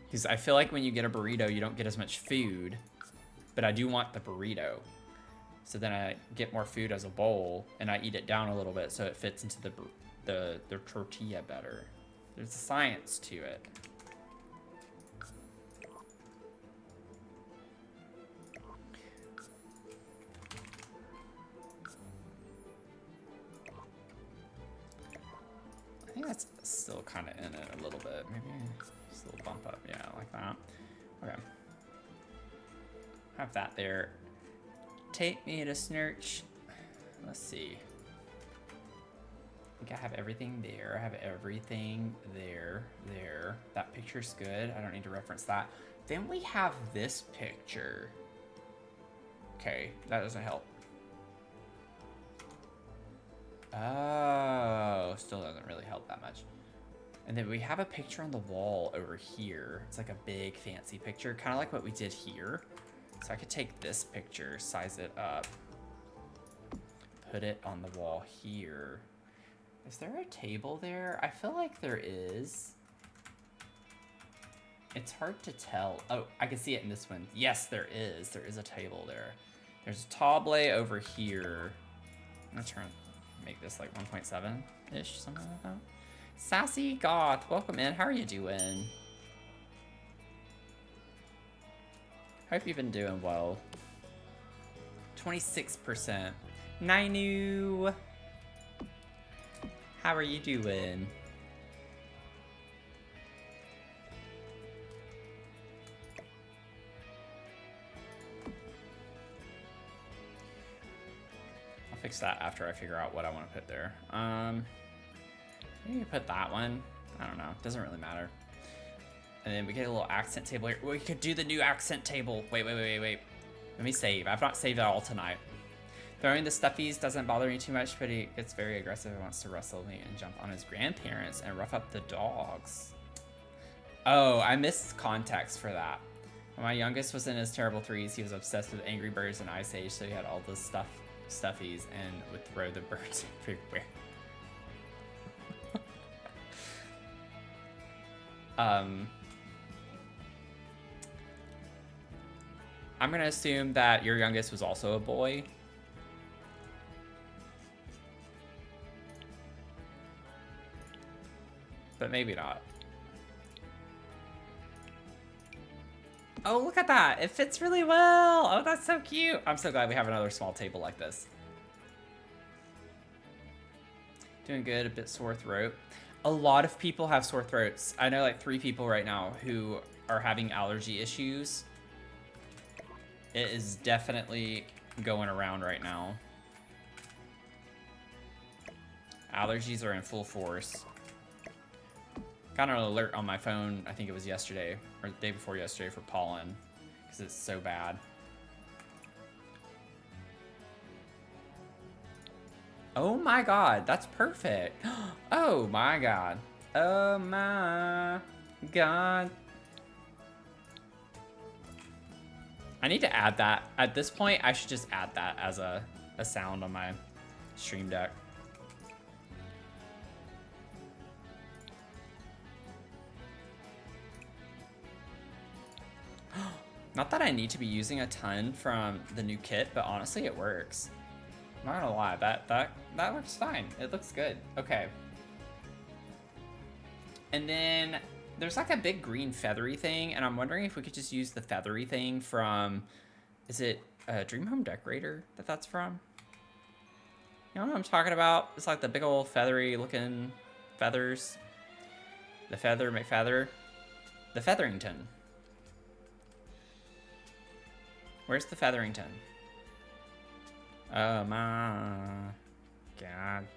Because I feel like when you get a burrito, you don't get as much food, but I do want the burrito. So then I get more food as a bowl, and I eat it down a little bit so it fits into the tortilla better. There's a science to it. I think that's still kind of in it a little bit. Maybe just a little bump up. Yeah, like that. Okay. Have that there. Take me to Snurch. Let's see. I think I have everything there. I have everything there. There. That picture's good. I don't need to reference that. Then we have this picture. Okay, that doesn't help. Oh, still doesn't really help that much. And then we have a picture on the wall over here. It's like a big fancy picture, kind of like what we did here. So I could take this picture, size it up, put it on the wall here. Is there a table there? I feel like there is. It's hard to tell. Oh, I can see it in this one. Yes, there is. There is a table there. There's a table over here. I'm gonna make this like 1.7-ish, something like that. Sassy Goth, welcome in. How are you doing? Hope you've been doing well. 26%. Nainu! How are you doing? I'll fix that after I figure out what I want to put there. Maybe put that one. I don't know. Doesn't really matter. And then we get a little accent table here. We could do the new accent table. Wait. Let me save. I've not saved it all tonight. Throwing the stuffies doesn't bother me too much, but he gets very aggressive and wants to wrestle me and jump on his grandparents and rough up the dogs. Oh, I missed context for that. When my youngest was in his terrible 3s, he was obsessed with Angry Birds and Ice Age, so he had all the stuffies and would throw the birds everywhere. I'm gonna assume that your youngest was also a boy. But maybe not. Oh, look at that. It fits really well. Oh, that's so cute. I'm so glad we have another small table like this. Doing good, a bit sore throat. A lot of people have sore throats. I know like 3 people right now who are having allergy issues. It is definitely going around right now. Allergies are in full force. Got an alert on my phone, I think it was yesterday, or the day before yesterday, for pollen, because it's so bad. Oh my god, that's perfect. Oh my god. Oh my god. I need to add that. At this point, I should just add that as a sound on my stream deck. Not that I need to be using a ton from the new kit, but honestly, it works. I'm not gonna lie, that works fine. It looks good. Okay. And then there's like a big green feathery thing, and I'm wondering if we could just use the feathery thing from, is it Dream Home Decorator that's from? You know what I'm talking about? It's like the big old feathery looking feathers. The feather McFeather. The Featherington. Where's the Featherington? Oh my god.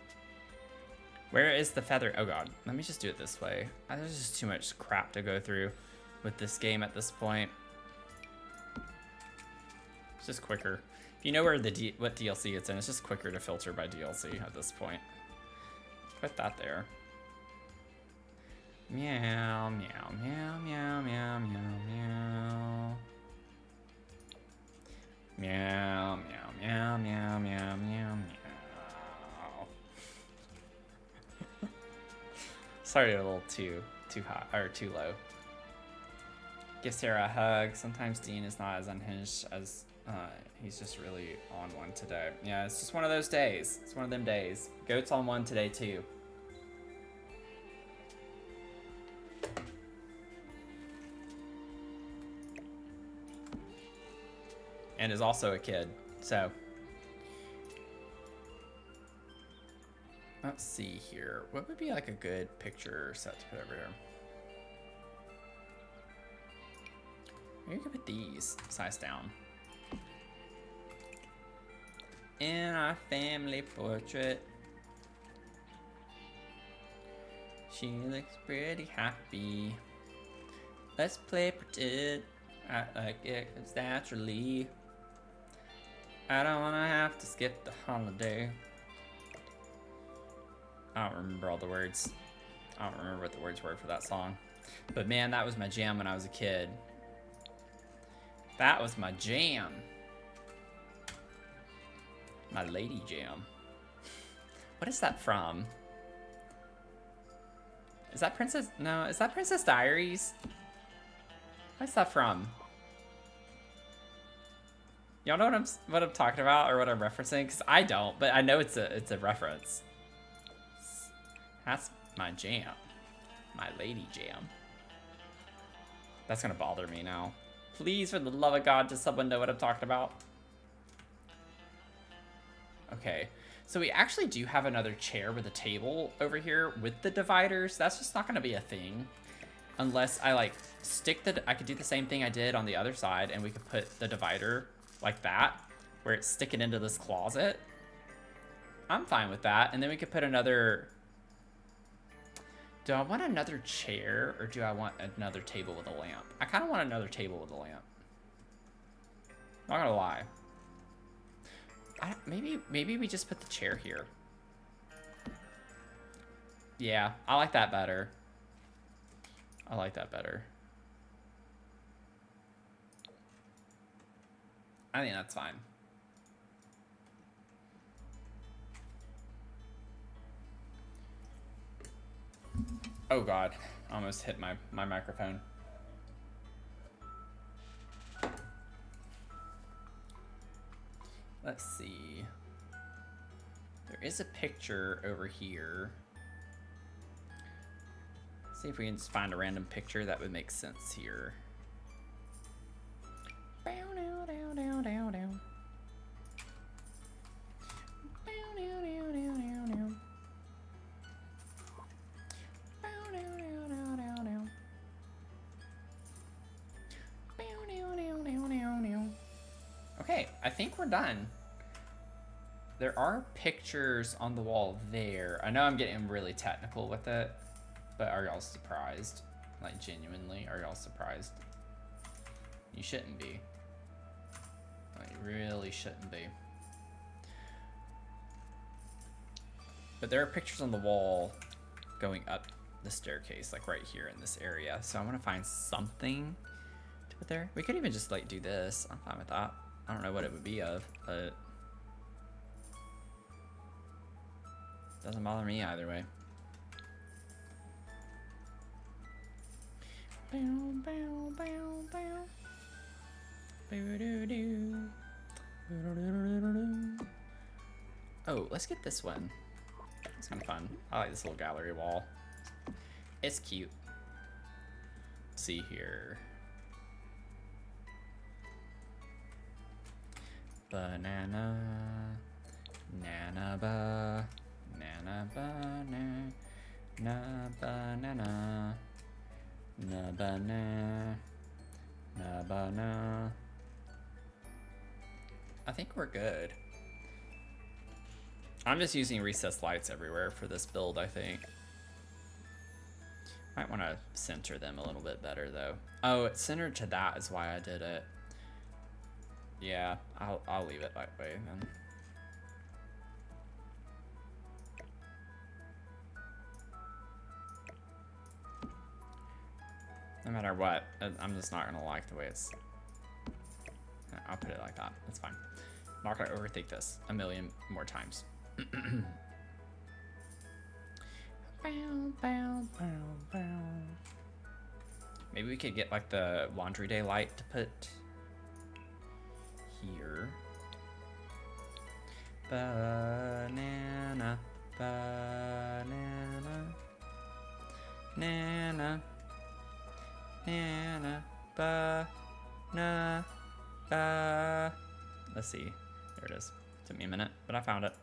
Where is the feather? Oh god. Let me just do it this way. There's just too much crap to go through with this game at this point. It's just quicker. If you know where what DLC it's in, it's just quicker to filter by DLC at this point. Put that there. Meow, meow, meow, meow, meow, meow, meow. Meow, meow, meow, meow, meow, meow, meow. Sorry, a little too hot or too low. Give Sarah a hug. Sometimes Dean is not as unhinged as he's just really on one today. Yeah, it's just one of those days. It's one of them days. Goat's on one today too. And is also a kid, so. Let's see here. What would be like a good picture set to put over here? Maybe you could put these size down. In our family portrait, she looks pretty happy. Let's play pretend, act like it comes naturally. I don't wanna have to skip the holiday. I don't remember all the words. I don't remember what the words were for that song. But man, that was my jam when I was a kid. That was my jam. My lady jam. What is that from? Is that Princess? No, is that Princess Diaries? What's that from? Y'all know what I'm talking about or what I'm referencing? Because I don't, but I know it's a reference. That's my jam. My lady jam. That's gonna bother me now. Please, for the love of God, does someone know what I'm talking about? Okay, so we actually do have another chair with a table over here with the dividers. That's just not gonna be a thing. Unless I like I could do the same thing I did on the other side and we could put the divider like that, where it's sticking into this closet. I'm fine with that. And then we could put another, do I want another chair or do I want another table with a lamp? I kind of want another table with a lamp. Not gonna lie. Maybe we just put the chair here. Yeah, I like that better. I like that better. I think that's fine. Oh God, I almost hit my microphone. Let's see. There is a picture over here. See if we can just find a random picture that would make sense here. Okay, I think we're done. There are pictures on the wall there. I know I'm getting really technical with it, but are y'all surprised? Like, genuinely, are y'all surprised? You shouldn't be. Like, you really shouldn't be. But there are pictures on the wall going up the staircase, like right here in this area. So I want to find something to put there. We could even just like do this. I'm fine with that. I don't know what it would be of, but doesn't bother me either way. Bow, bow, bow, bow. Oh, let's get this one. It's kind of fun. I like this little gallery wall. It's cute. Let's see here. Banana, nana ba, nana banana, na banana, na banana, na banana. I think we're good. I'm just using recessed lights everywhere for this build, I think. Might want to center them a little bit better, though. Oh, it's centered to that is why I did it. Yeah, I'll leave it that way, then. No matter what, I'm just not gonna like the way it's... I'll put it like that. That's fine. I'm not gonna overthink this a million more times. Maybe we could get like the laundry day light to put here. Banana, banana, nana, nana, banana. Let's see. There it is. Took me a minute, but I found it.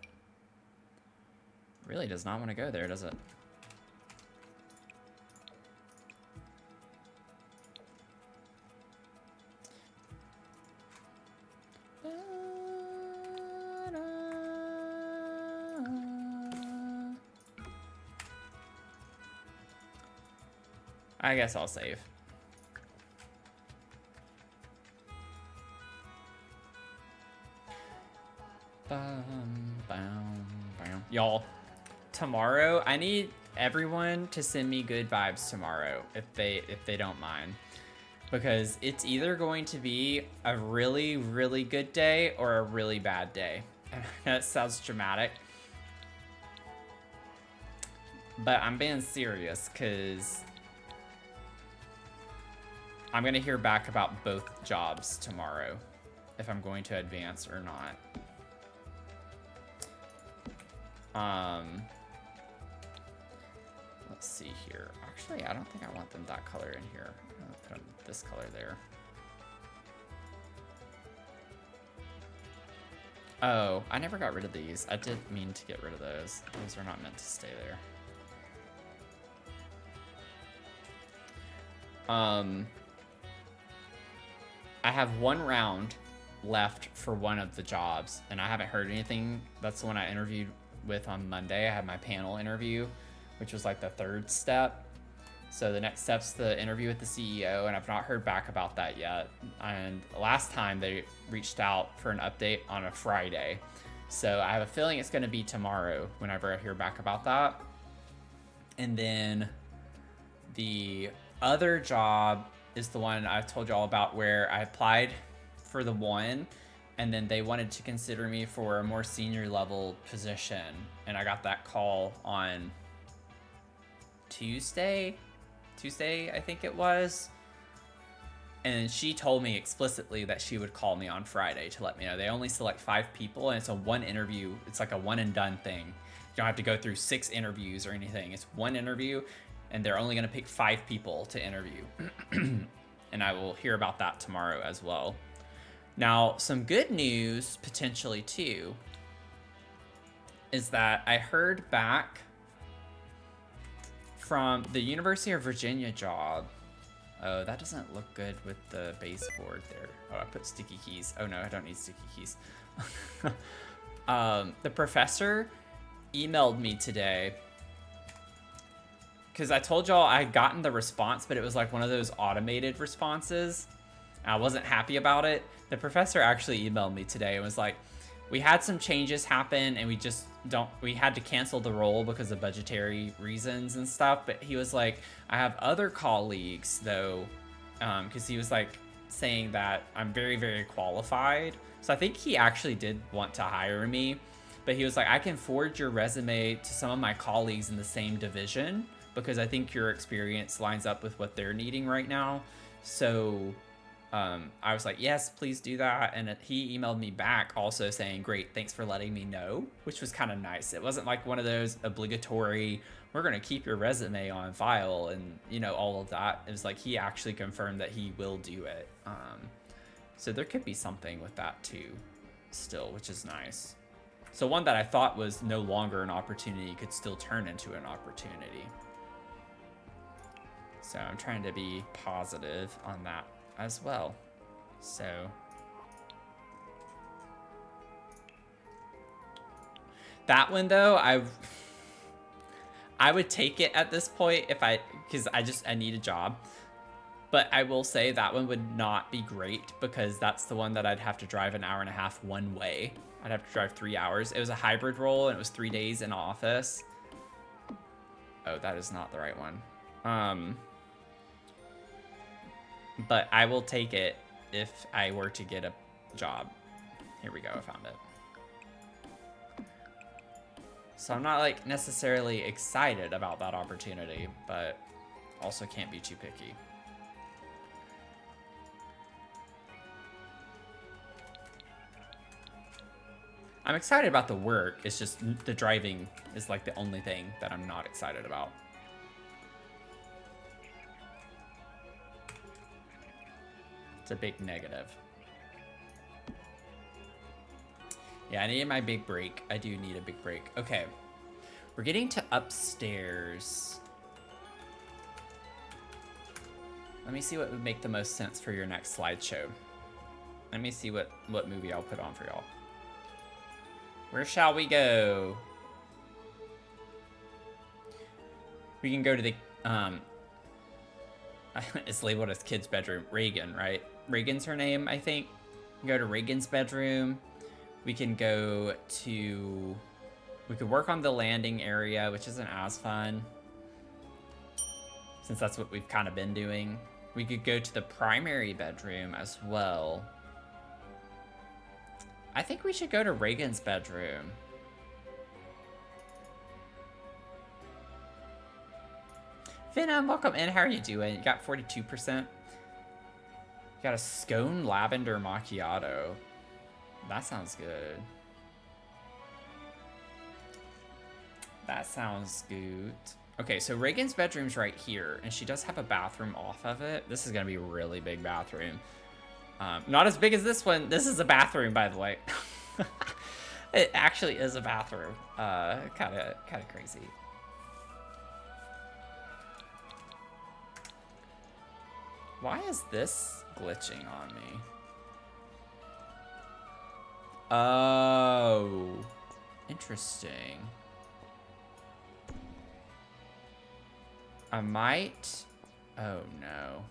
Really does not want to go there, does it? I guess I'll save. Y'all, tomorrow I need everyone to send me good vibes tomorrow if they don't mind, because it's either going to be a really, really good day or a really bad day. That sounds dramatic, but I'm being serious because I'm gonna hear back about both jobs tomorrow, if I'm going to advance or not. Let's see here. Actually, I don't think I want them that color in here. I'm gonna put them this color there. Oh, I never got rid of these. I did mean to get rid of those. Those are not meant to stay there. I have one round left for one of the jobs, and I haven't heard anything. That's the one I interviewed with on Monday. I had my panel interview, which was like the third step. So the next step's the interview with the CEO, and I've not heard back about that yet. And last time they reached out for an update on a Friday. So I have a feeling it's gonna be tomorrow whenever I hear back about that. And then the other job is the one I've told you all about, where I applied for the one, and then they wanted to consider me for a more senior level position. And I got that call on Tuesday, I think it was. And she told me explicitly that she would call me on Friday to let me know. They only select 5 people, and it's a one interview. It's like a one and done thing. You don't have to go through 6 interviews or anything. It's one interview, and they're only gonna pick 5 people to interview. And I will hear about that tomorrow as well. Now, some good news, potentially too, is that I heard back from the University of Virginia job. Oh, that doesn't look good with the baseboard there. Oh, I put sticky keys. Oh no, I don't need sticky keys. The professor emailed me today, because I told y'all I had gotten the response, but it was like one of those automated responses. I wasn't happy about it. The professor actually emailed me today and was like, we had some changes happen and we had to cancel the role because of budgetary reasons and stuff. But he was like, I have other colleagues though, because he was like saying that I'm very, very qualified. So I think he actually did want to hire me, but he was like, I can forward your resume to some of my colleagues in the same division, because I think your experience lines up with what they're needing right now. So I was like, yes, please do that. And he emailed me back also saying, great, thanks for letting me know, which was kind of nice. It wasn't like one of those obligatory, we're going to keep your resume on file and, you know, all of that. It was like he actually confirmed that he will do it. So there could be something with that too still, which is nice. So one that I thought was no longer an opportunity could still turn into an opportunity. So I'm trying to be positive on that as well. So that one though, I would take it at this point because I need a job. But I will say that one would not be great because that's the one that I'd have to drive an hour and a half one way. I'd have to drive 3 hours. It was a hybrid role and it was 3 days in office. Oh, that is not the right one. But I will take it if I were to get a job. Here we go, I found it. So I'm not like necessarily excited about that opportunity, but also can't be too picky. I'm excited about the work. It's just the driving is like the only thing that I'm not excited about. It's a big negative. Yeah, I needed my big break. I do need a big break. Okay. We're getting to upstairs. Let me see what would make the most sense for your next slideshow. Let me see what movie I'll put on for y'all. Where shall we go? We can go to the, it's labeled as kid's bedroom. Reagan, right? Reagan's her name, I think. We can go to Reagan's bedroom. We can go to, we could work on the landing area, which isn't as fun, since that's what we've kind of been doing. We could go to the primary bedroom as well. I think we should go to Reagan's bedroom. Venom, welcome in. How are you doing? You got 42%. You got a scone lavender macchiato. That sounds good. That sounds good. Okay, so Reagan's bedroom's right here, and she does have a bathroom off of it. This is gonna be a really big bathroom. Not as big as this one. This is a bathroom, by the way. It actually is a bathroom. Kind of crazy. Why is this glitching on me? Oh, interesting. I might. Oh no.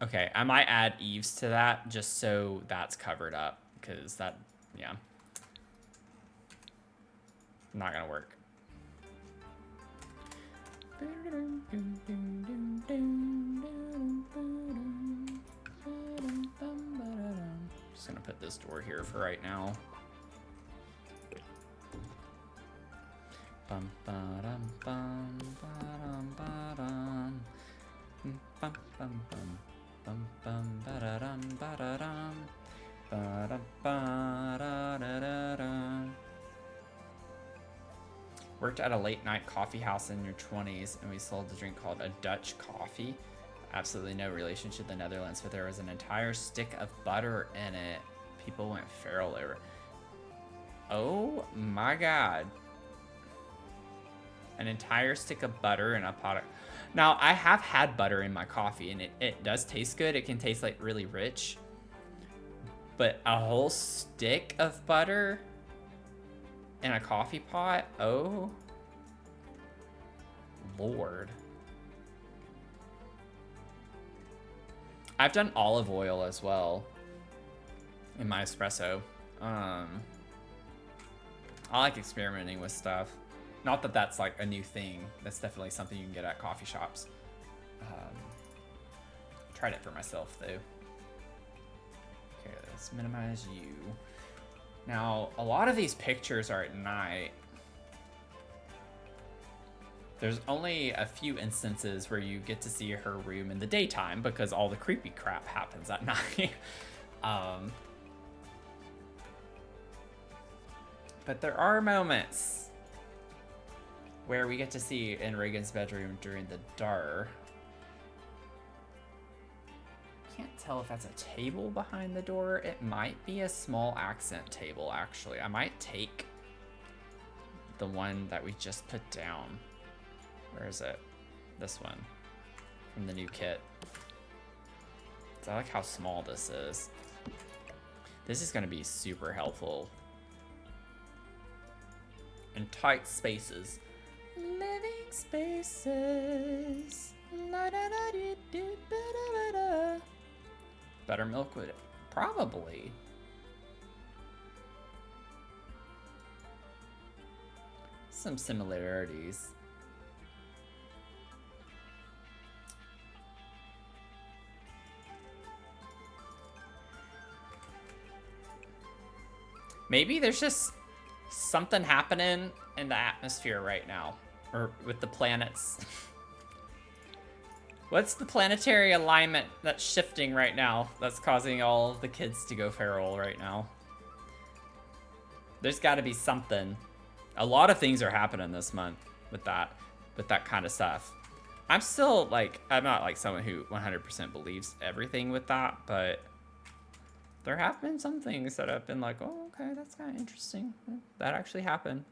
Okay, I might add eaves to that just so that's covered up, because that, yeah, not gonna work. Just gonna put this door here for right now. Bum ba-dum bum ba-dum ba-dum bum bum bum. Bum bum ba-da-dum ba-da-dum ba-da ba-da-da-da-da. Worked at a late night coffee house in your 20s and we sold a drink called a Dutch coffee. Absolutely no relation to the Netherlands, but there was an entire stick of butter in it. People went feral over. Oh my god. An entire stick of butter in a pot of... Now, I have had butter in my coffee, and it does taste good. It can taste, like, really rich. But a whole stick of butter in a coffee pot? Oh. Lord. I've done olive oil as well in my espresso. I like experimenting with stuff. Not that that's like a new thing. That's definitely something you can get at coffee shops. Tried it for myself though. Okay, let's minimize you. Now, a lot of these pictures are at night. There's only a few instances where you get to see her room in the daytime because all the creepy crap happens at night. But there are moments where we get to see in Reagan's bedroom during the dark. Can't tell if that's a table behind the door. It might be a small accent table, actually. I might take the one that we just put down. Where is it? This one from the new kit. So I like how small this is. This is going to be super helpful in tight spaces. Living spaces. Buttermilk would probably. Some similarities. Maybe there's just something happening in the atmosphere right now, or with the planets. What's the planetary alignment that's shifting right now that's causing all of the kids to go feral right now? There's got to be something. A lot of things are happening this month with that kind of stuff. I'm still like, I'm not like someone who 100% believes everything with that, but there have been some things that have been like, oh, okay, that's kind of interesting. That actually happened.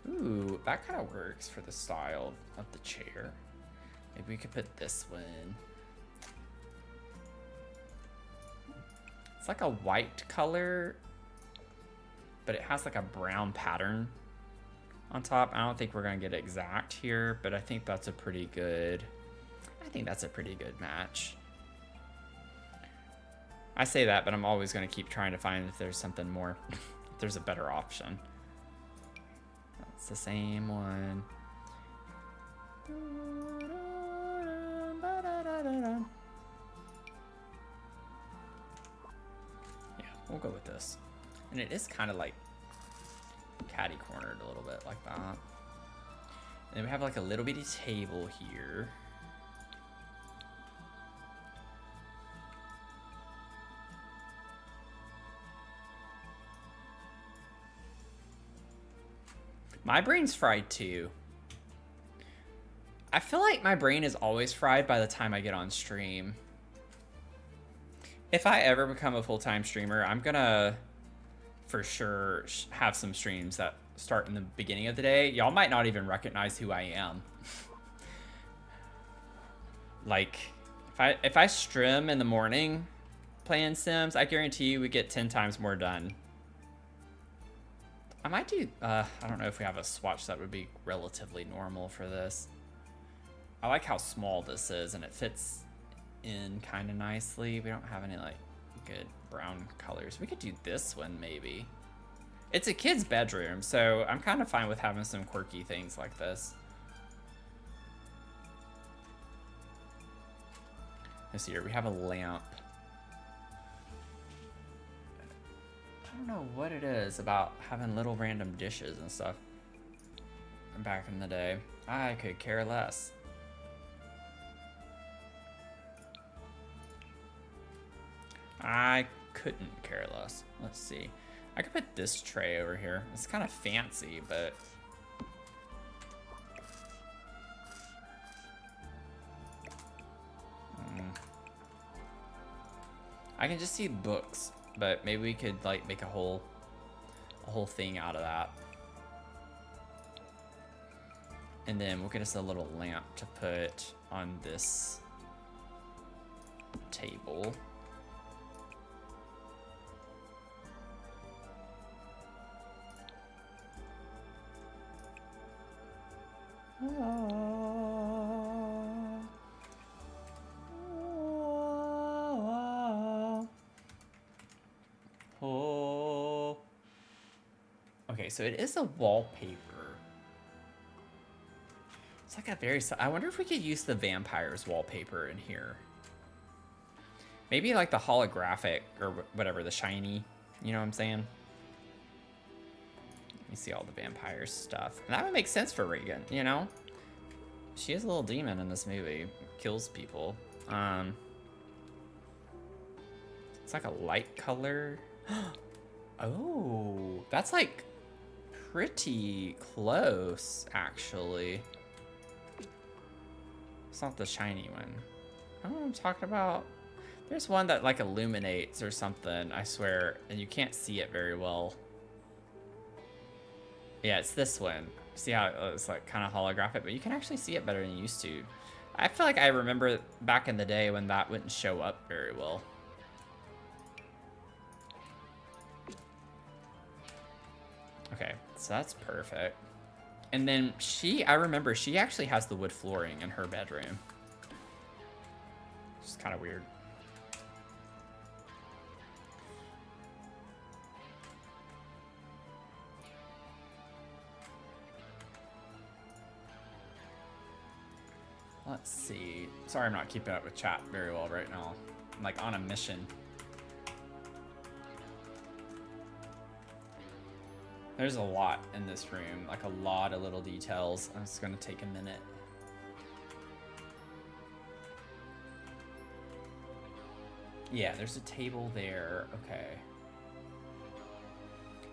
Ooh, that kind of works for the style of the chair. Maybe we could put this one. It's like a white color, but it has like a brown pattern on top. I don't think we're gonna get it exact here, but I think that's a pretty good, match. I say that, but I'm always gonna keep trying to find if there's something more, if there's a better option. That's the same one. Yeah, we'll go with this. And it is kind of like catty cornered a little bit like that. And then we have like a little bitty table here. My brain's fried too. I feel like my brain is always fried by the time I get on stream. If I ever become a full-time streamer, I'm gonna for sure have some streams that start in the beginning of the day. Y'all might not even recognize who I am. Like, if I stream in the morning playing Sims, I guarantee you we get 10 times more done. I might do, I don't know if we have a swatch that would be relatively normal for this. I like how small this is and it fits in kind of nicely. We don't have any like good brown colors. We could do this one maybe. It's a kid's bedroom, so I'm kind of fine with having some quirky things like this. Let's see here, we have a lamp. I don't know what it is about having little random dishes and stuff back in the day. I could care less. I couldn't care less. Let's see. I could put this tray over here. It's kind of fancy, but I can just see books, but maybe we could like make a whole thing out of that. And then we'll get us a little lamp to put on this table. Okay, so it is a wallpaper. It's like a very, I wonder if we could use the vampires wallpaper in here. Maybe like the holographic or whatever, the shiny, you know what I'm saying? You see all the vampire stuff. And that would make sense for Regan, you know? She is a little demon in this movie. Kills people. It's like a light color. Oh, that's like pretty close, actually. It's not the shiny one. I don't know what I'm talking about. There's one that like illuminates or something, I swear, and you can't see it very well. Yeah, it's this one. See how it's like kind of holographic, but you can actually see it better than you used to. I feel like I remember back in the day when that wouldn't show up very well. Okay, so that's perfect. And then I remember she actually has the wood flooring in her bedroom. It's kind of weird. Let's see. Sorry, I'm not keeping up with chat very well right now. I'm like on a mission. There's a lot in this room, like a lot of little details. It's gonna take a minute. Yeah, there's a table there. Okay.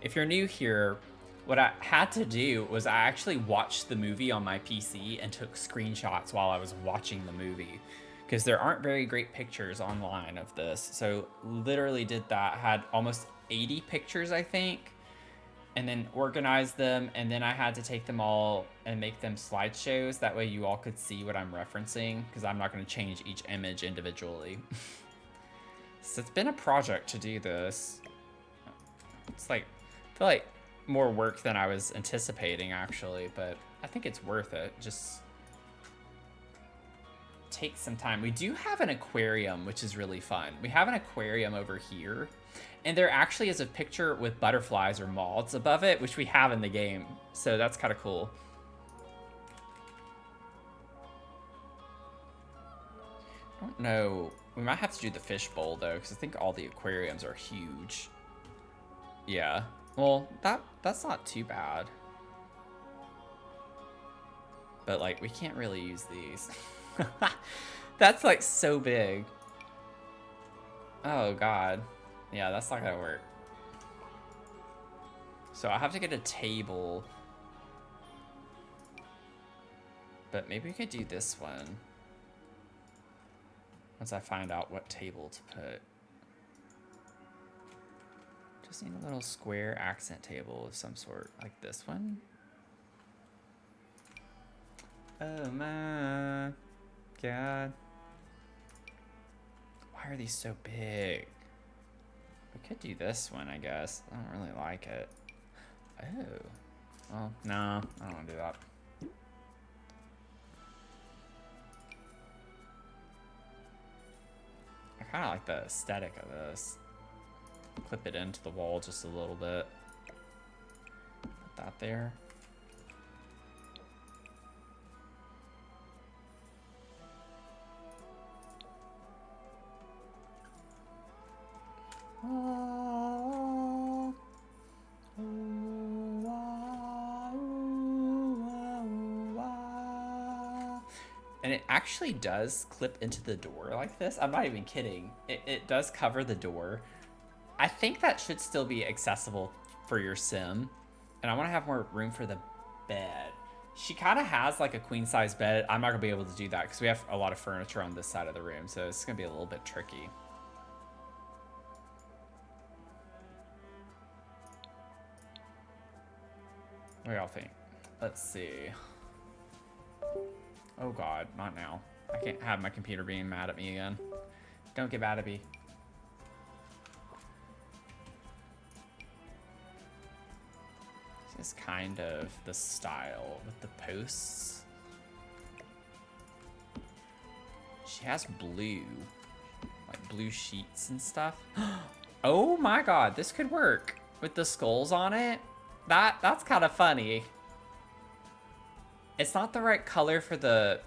If you're new here, what I had to do was I actually watched the movie on my PC and took screenshots while I was watching the movie, because there aren't very great pictures online of this. So literally did that, had almost 80 pictures, I think, and then organized them, and then I had to take them all and make them slideshows. That way you all could see what I'm referencing, because I'm not going to change each image individually. So it's been a project to do this. It's like, I feel like more work than I was anticipating, actually, but I think it's worth it. Just take some time. We do have an aquarium, which is really fun. We have an aquarium over here, and there actually is a picture with butterflies or moths above it, which we have in the game, so that's kind of cool. I don't know. We might have to do the fishbowl, though, because I think all the aquariums are huge. Yeah. Well, that's not too bad. But, like, we can't really use these. That's, like, so big. Oh, God. Yeah, that's not gonna work. So I have to get a table. But maybe we could do this one. Once I find out what table to put. Just need a little square accent table of some sort, like this one. Oh my God. Why are these so big? We could do this one, I guess. I don't really like it. Oh. Well, no, I don't want to do that. I kind of like the aesthetic of this. Clip it into the wall just a little bit. Put that there. And it actually does clip into the door like this. I'm not even kidding. It does cover the door. I think that should still be accessible for your sim. And I want to have more room for the bed. She kind of has like a queen size bed. I'm not going to be able to do that because we have a lot of furniture on this side of the room. So it's going to be a little bit tricky. What do y'all think? Let's see. Oh God, not now. I can't have my computer being mad at me again. Don't get mad at me. This is kind of the style with the posts. She has blue, like blue sheets and stuff. Oh my God, this could work with the skulls on it. That's kind of funny. It's not the right color for the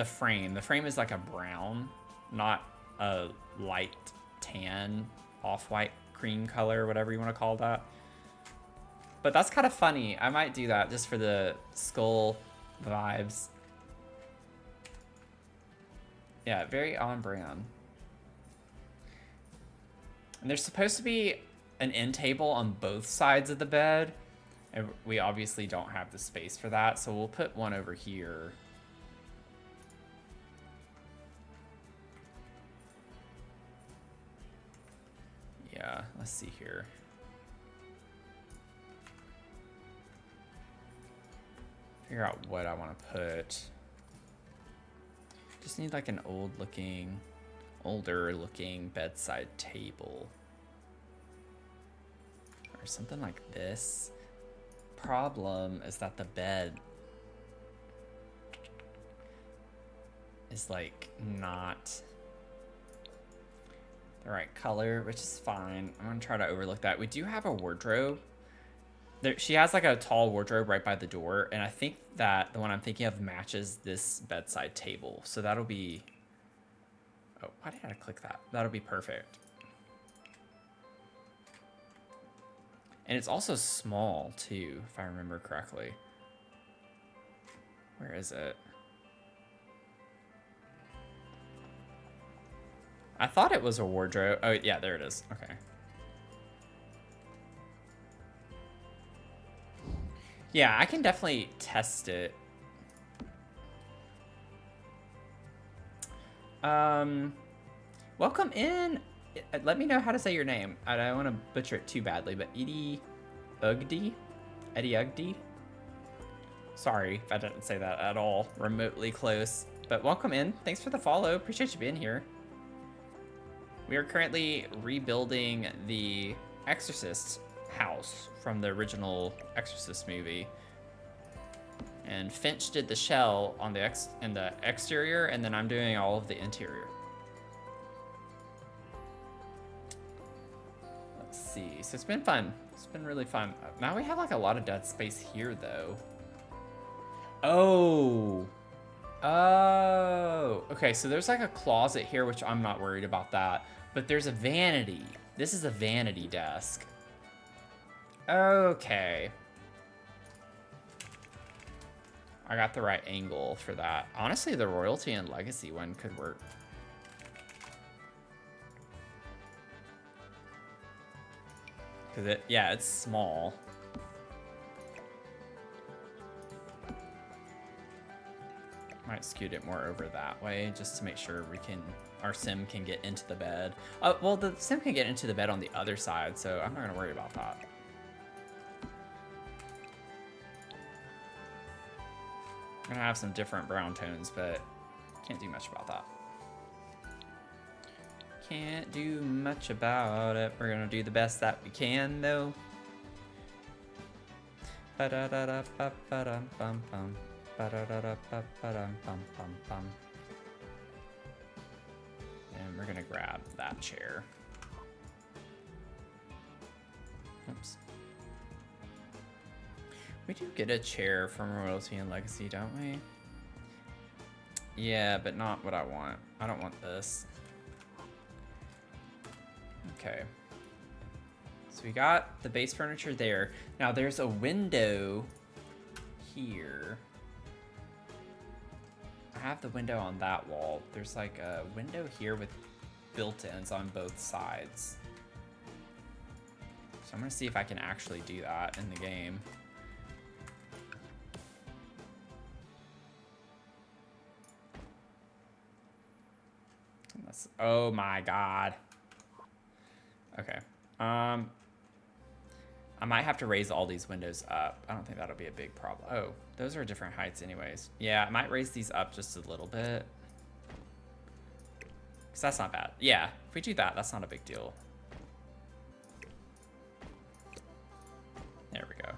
frame. The frame is like a brown, not a light tan, off-white cream color, whatever you want to call that. But that's kind of funny. I might do that just for the skull vibes. Yeah, very on brand. And there's supposed to be an end table on both sides of the bed. And we obviously don't have the space for that, so we'll put one over here. Yeah, let's see here. Figure out what I want to put. Just need like an older looking bedside table. Or something like this. Problem is that the bed is like not the right color, which is fine. I'm gonna try to overlook that. We do have a wardrobe. She has like a tall wardrobe right by the door, and I think that the one I'm thinking of matches this bedside table. So that'll be... Oh, why did I click that? That'll be perfect. And it's also small too, if I remember correctly. Where is it? I thought it was a wardrobe. Oh, yeah, there it is. Okay. Yeah, I can definitely test it. Welcome in. Let me know how to say your name. I don't want to butcher it too badly, but Eddie Ugdi. Sorry if I didn't say that at all remotely close, but welcome in. Thanks for the follow. Appreciate you being here. We are currently rebuilding the Exorcist house from the original Exorcist movie. And Finch did the shell on the exterior, and then I'm doing all of the interior. Let's see. So it's been fun. It's been really fun. Now we have like a lot of dead space here, though. Oh. Oh. Okay, so there's like a closet here, which I'm not worried about that. But there's a vanity. This is a vanity desk. Okay. I got the right angle for that. Honestly, the royalty and legacy one could work. Cause yeah, it's small. Might scoot it more over that way just to make sure our sim can get into the bed. Well, the sim can get into the bed on the other side, so I'm not gonna worry about that. I'm gonna have some different brown tones, but can't do much about that. Can't do much about it. We're gonna do the best that we can, though. Ba-da-da-da-ba-ba-dum-bum-bum. Ba-da-da-da-ba-ba-dum-bum-bum-bum. And we're gonna grab that chair. Oops. We do get a chair from Royalty and Legacy, don't we? Yeah, but not what I want. I don't want this. Okay. So we got the base furniture there. Now there's a window here. I have the window on that wall. There's like a window here with built-ins on both sides. So I'm gonna see if I can actually do that in the game. Oh my god. Okay. I might have to raise all these windows up. I don't think that'll be a big problem. Oh, those are different heights anyways. Yeah, I might raise these up just a little bit. Because that's not bad. Yeah, if we do that, that's not a big deal. There we go.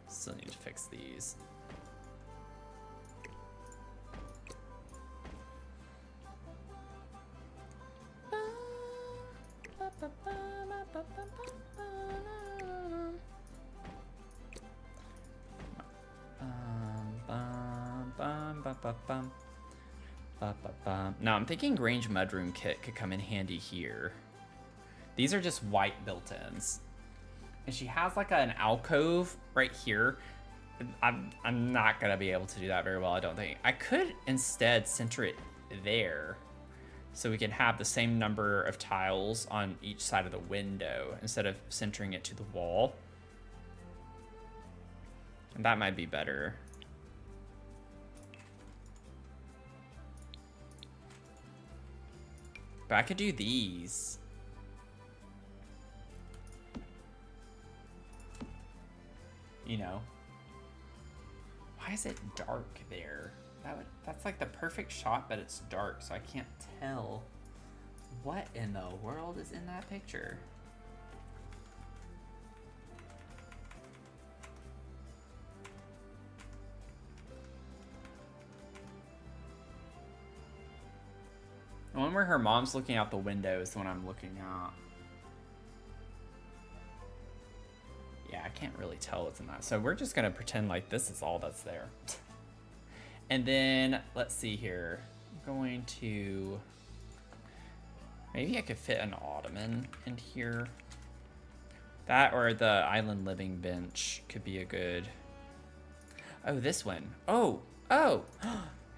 Still need to fix these. Now I'm thinking Grange Mudroom Kit could come in handy here. These are just white built-ins. And she has like an alcove right here. I'm not gonna be able to do that very well, I don't think. I could instead center it there, so we can have the same number of tiles on each side of the window instead of centering it to the wall. And that might be better. But I could do these. You know. Why is it dark there? That's like the perfect shot, but it's dark, so I can't tell what in the world is in that picture. The one where her mom's looking out the window is the one I'm looking at. Yeah, I can't really tell what's in that. So we're just gonna pretend like this is all that's there. And then, let's see here. I'm going to... Maybe I could fit an ottoman in here. That or the island living bench could be a good... Oh, this one. Oh!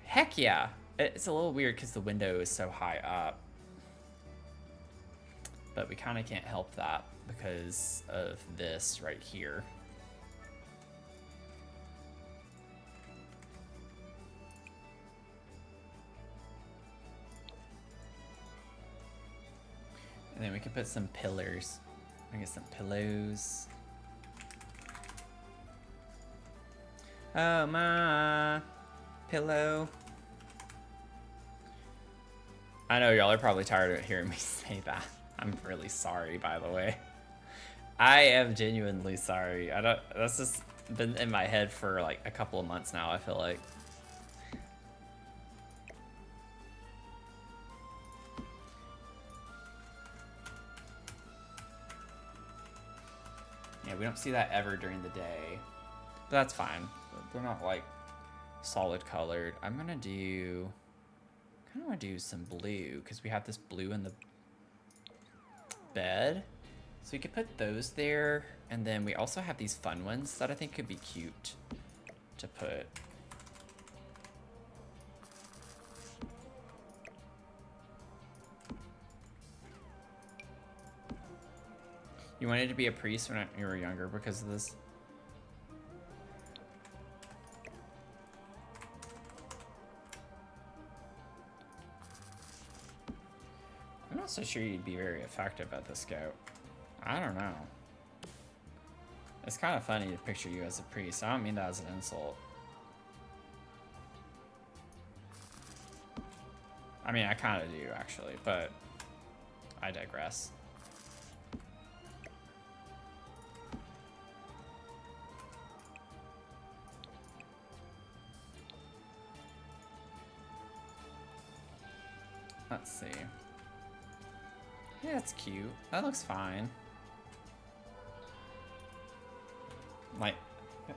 Heck yeah! It's a little weird because the window is so high up. But we kind of can't help that because of this right here. And then we can put some pillars. I guess some pillows. Oh, my pillow. I know y'all are probably tired of hearing me say that. I'm really sorry, by the way. I am genuinely sorry. That's just been in my head for like a couple of months now, I feel like. Yeah, we don't see that ever during the day. But that's fine. They're not like solid colored. I'm gonna do... I kind of want to do some blue because we have this blue in the bed. So we could put those there. And then we also have these fun ones that I think could be cute to put. You wanted to be a priest when you were younger because of this? I'm not so sure you'd be very effective at the scout. I don't know. It's kind of funny to picture you as a priest. I don't mean that as an insult. I mean, I kind of do, actually, but I digress. Let's see. Yeah, it's cute. That looks fine. Like,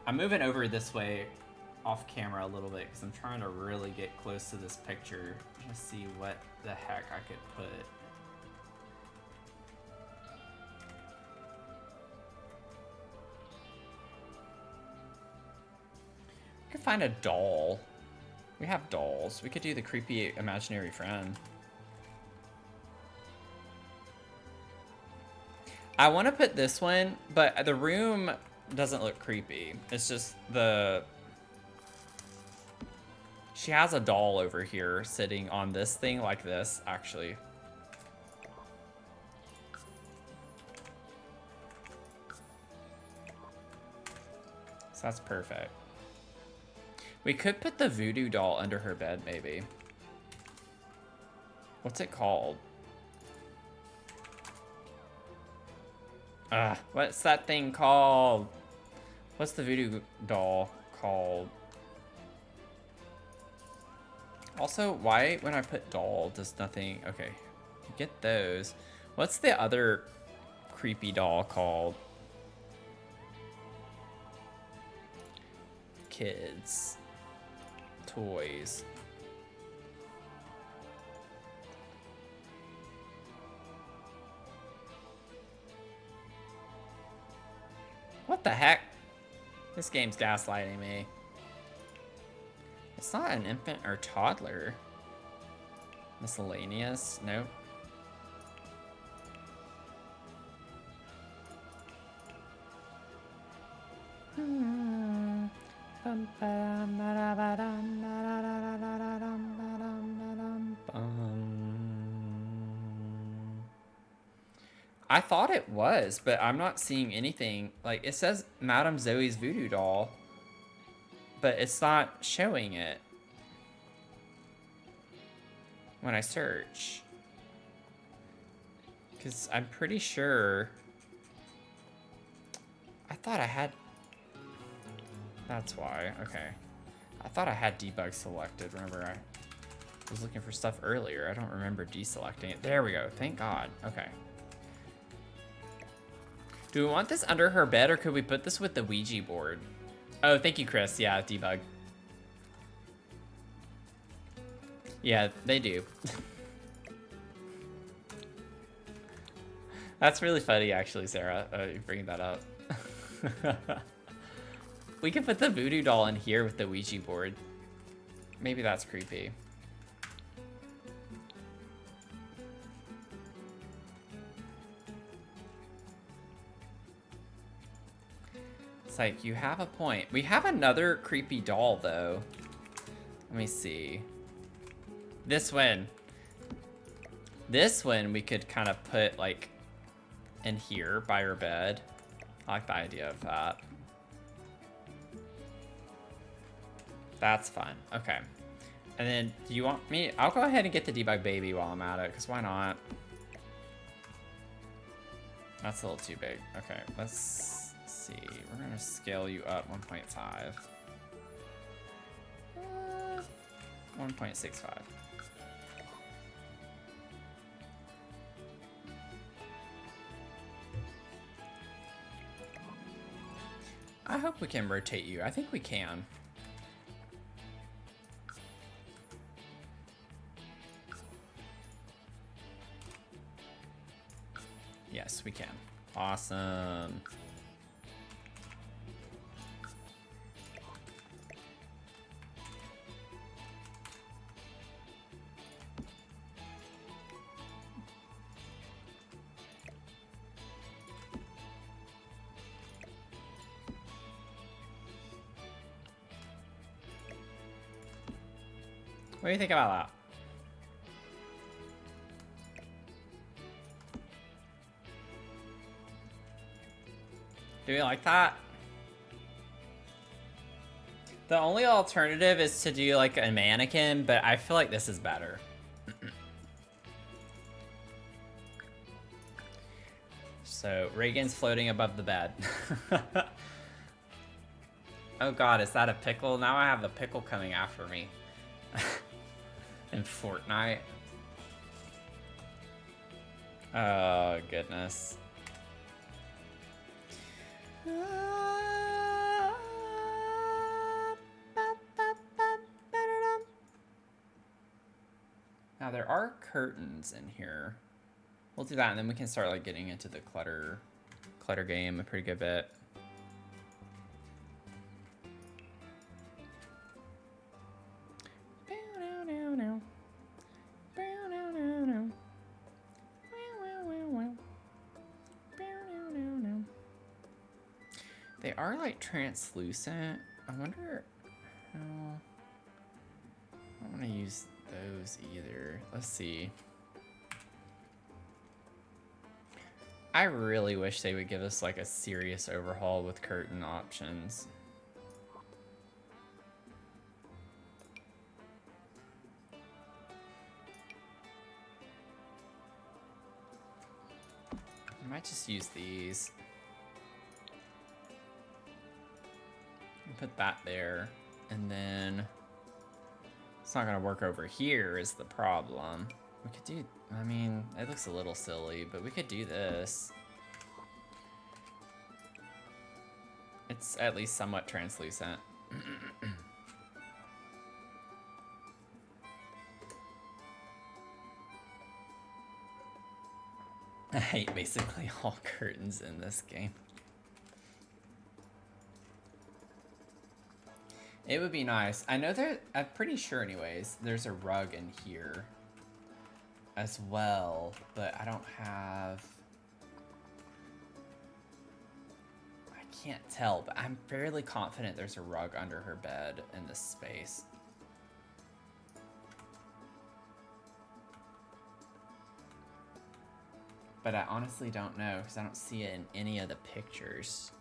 I'm moving over this way off camera a little bit because I'm trying to really get close to this picture to see what the heck I could put. I could find a doll. We have dolls. We could do the creepy imaginary friend. I want to put this one, but the room doesn't look creepy. It's just the... She has a doll over here sitting on this thing like this, actually. So that's perfect. We could put the voodoo doll under her bed, maybe. What's it called? What's that thing called? What's the voodoo doll called? Also, why when I put doll does nothing... Okay, get those. What's the other creepy doll called? Kids. Toys. What the heck? This game's gaslighting me. It's not an infant or toddler. Miscellaneous? Nope. I thought it was, but I'm not seeing anything. Like, it says Madame Zoe's voodoo doll, but it's not showing it when I search. Because I'm pretty sure... I thought I had... That's why. Okay. I thought I had debug selected. Remember, I was looking for stuff earlier. I don't remember deselecting it. There we go. Thank God. Okay. Do we want this under her bed, or could we put this with the Ouija board? Oh, thank you, Chris. Yeah, debug. Yeah, they do. That's really funny, actually, Sarah. You bringing that up. We could put the voodoo doll in here with the Ouija board. Maybe that's creepy. It's like, you have a point. We have another creepy doll, though. Let me see. This one. This one we could kind of put, like, in here by her bed. I like the idea of that. That's fun. Okay. And then, do you want me... I'll go ahead and get the debug baby while I'm at it, because why not? That's a little too big. Okay, let's see. We're going to scale you up 1.5. 1.65. I hope we can rotate you. I think we can. Yes, we can. Awesome. What do you think about that? Do you like that? The only alternative is to do like a mannequin, but I feel like this is better. So Reagan's floating above the bed. Oh God, is that a pickle? Now I have a pickle coming after me. In Fortnite. Oh goodness. Now there are curtains in here. We'll do that, and then we can start like getting into the clutter game a pretty good bit. They are like translucent. I wonder how... I don't want to use those either. Let's see. I really wish they would give us like a serious overhaul with curtain options. I might just use these. Put that there, and then it's not gonna work over here is the problem. We could do, I mean, it looks a little silly, but we could do this. It's at least somewhat translucent. I hate basically all curtains in this game. It would be nice. I know there, I'm pretty sure anyways, there's a rug in here as well, but I don't have, I can't tell, but I'm fairly confident there's a rug under her bed in this space. But I honestly don't know because I don't see it in any of the pictures.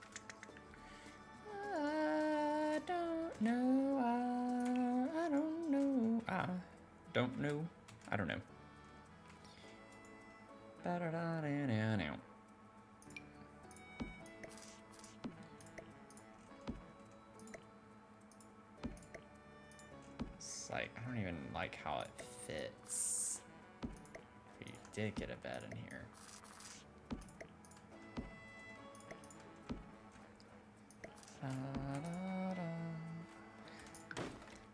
I don't know. I don't know. I don't know. I don't know. It's like, I don't even like how it fits. If you did get a bed in here.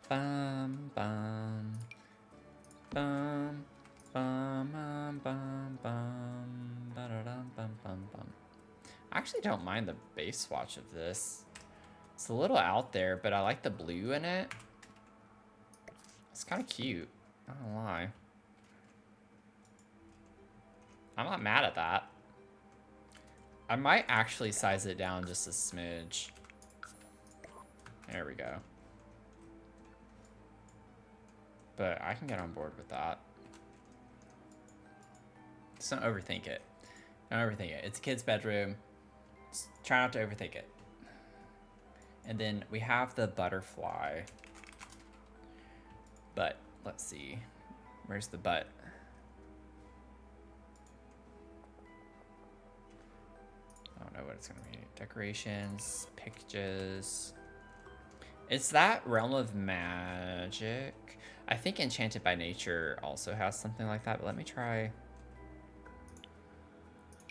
Bum, bum, bum, bum, bum, bum, bum, ba-da-dum, bum, bum, bum. I actually don't mind the base swatch of this. It's a little out there, but I like the blue in it. It's kind of cute, not gonna lie. I'm not mad at that. I might actually size it down just a smidge. There we go. But I can get on board with that. Just don't overthink it. Don't overthink it. It's a kid's bedroom. Just try not to overthink it. And then we have the butterfly. But let's see. Where's the butt? I don't know what it's gonna be. Decorations, pictures. It's that realm of magic. I think Enchanted by Nature also has something like that, but let me try.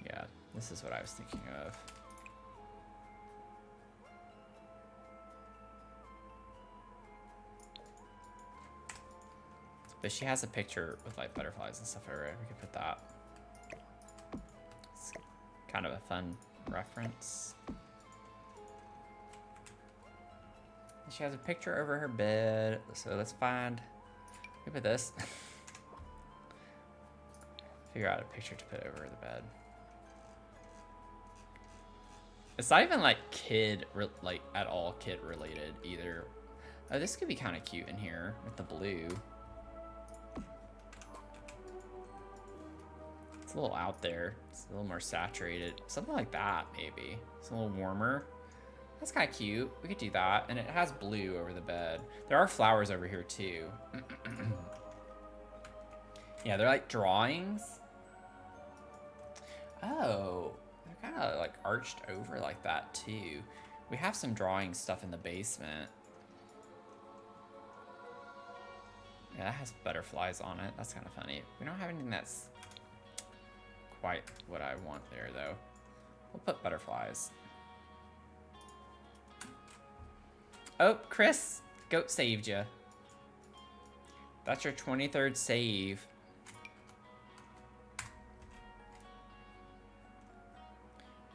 Yeah, this is what I was thinking of. But she has a picture with like butterflies and stuff over it. We could put that. It's kind of a fun reference. She has a picture over her bed, so let's find. Look at this. Figure out a picture to put over the bed. It's not even like like at all kid related either. Oh, this could be kind of cute in here with the blue. It's a little out there. It's a little more saturated. Something like that, maybe. It's a little warmer. That's kind of cute. We could do that. And it has blue over the bed. There are flowers over here too. Yeah, they're like drawings. Oh, they're kind of like arched over like that too. We have some drawing stuff in the basement. Yeah, that has butterflies on it. That's kind of funny. We don't have anything that's quite what I want there though. We'll put butterflies. Oh, Chris, goat saved you. That's your 23rd save.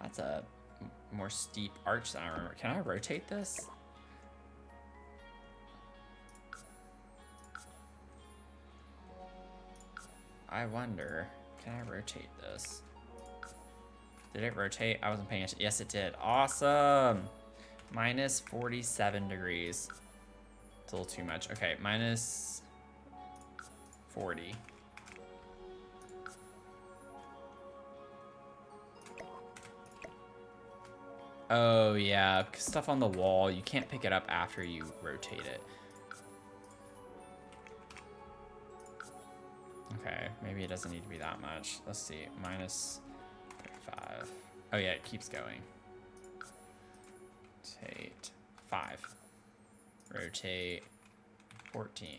That's a more steep arch than I remember. Can I rotate this? I wonder, can I rotate this? Did it rotate? I wasn't paying attention. Yes, it did. Awesome. Minus 47 degrees. It's a little too much. Okay, minus 40. Oh, yeah. Stuff on the wall. You can't pick it up after you rotate it. Okay, maybe it doesn't need to be that much. Let's see. Minus 35. Oh, yeah, it keeps going. Rotate 5. Rotate 14.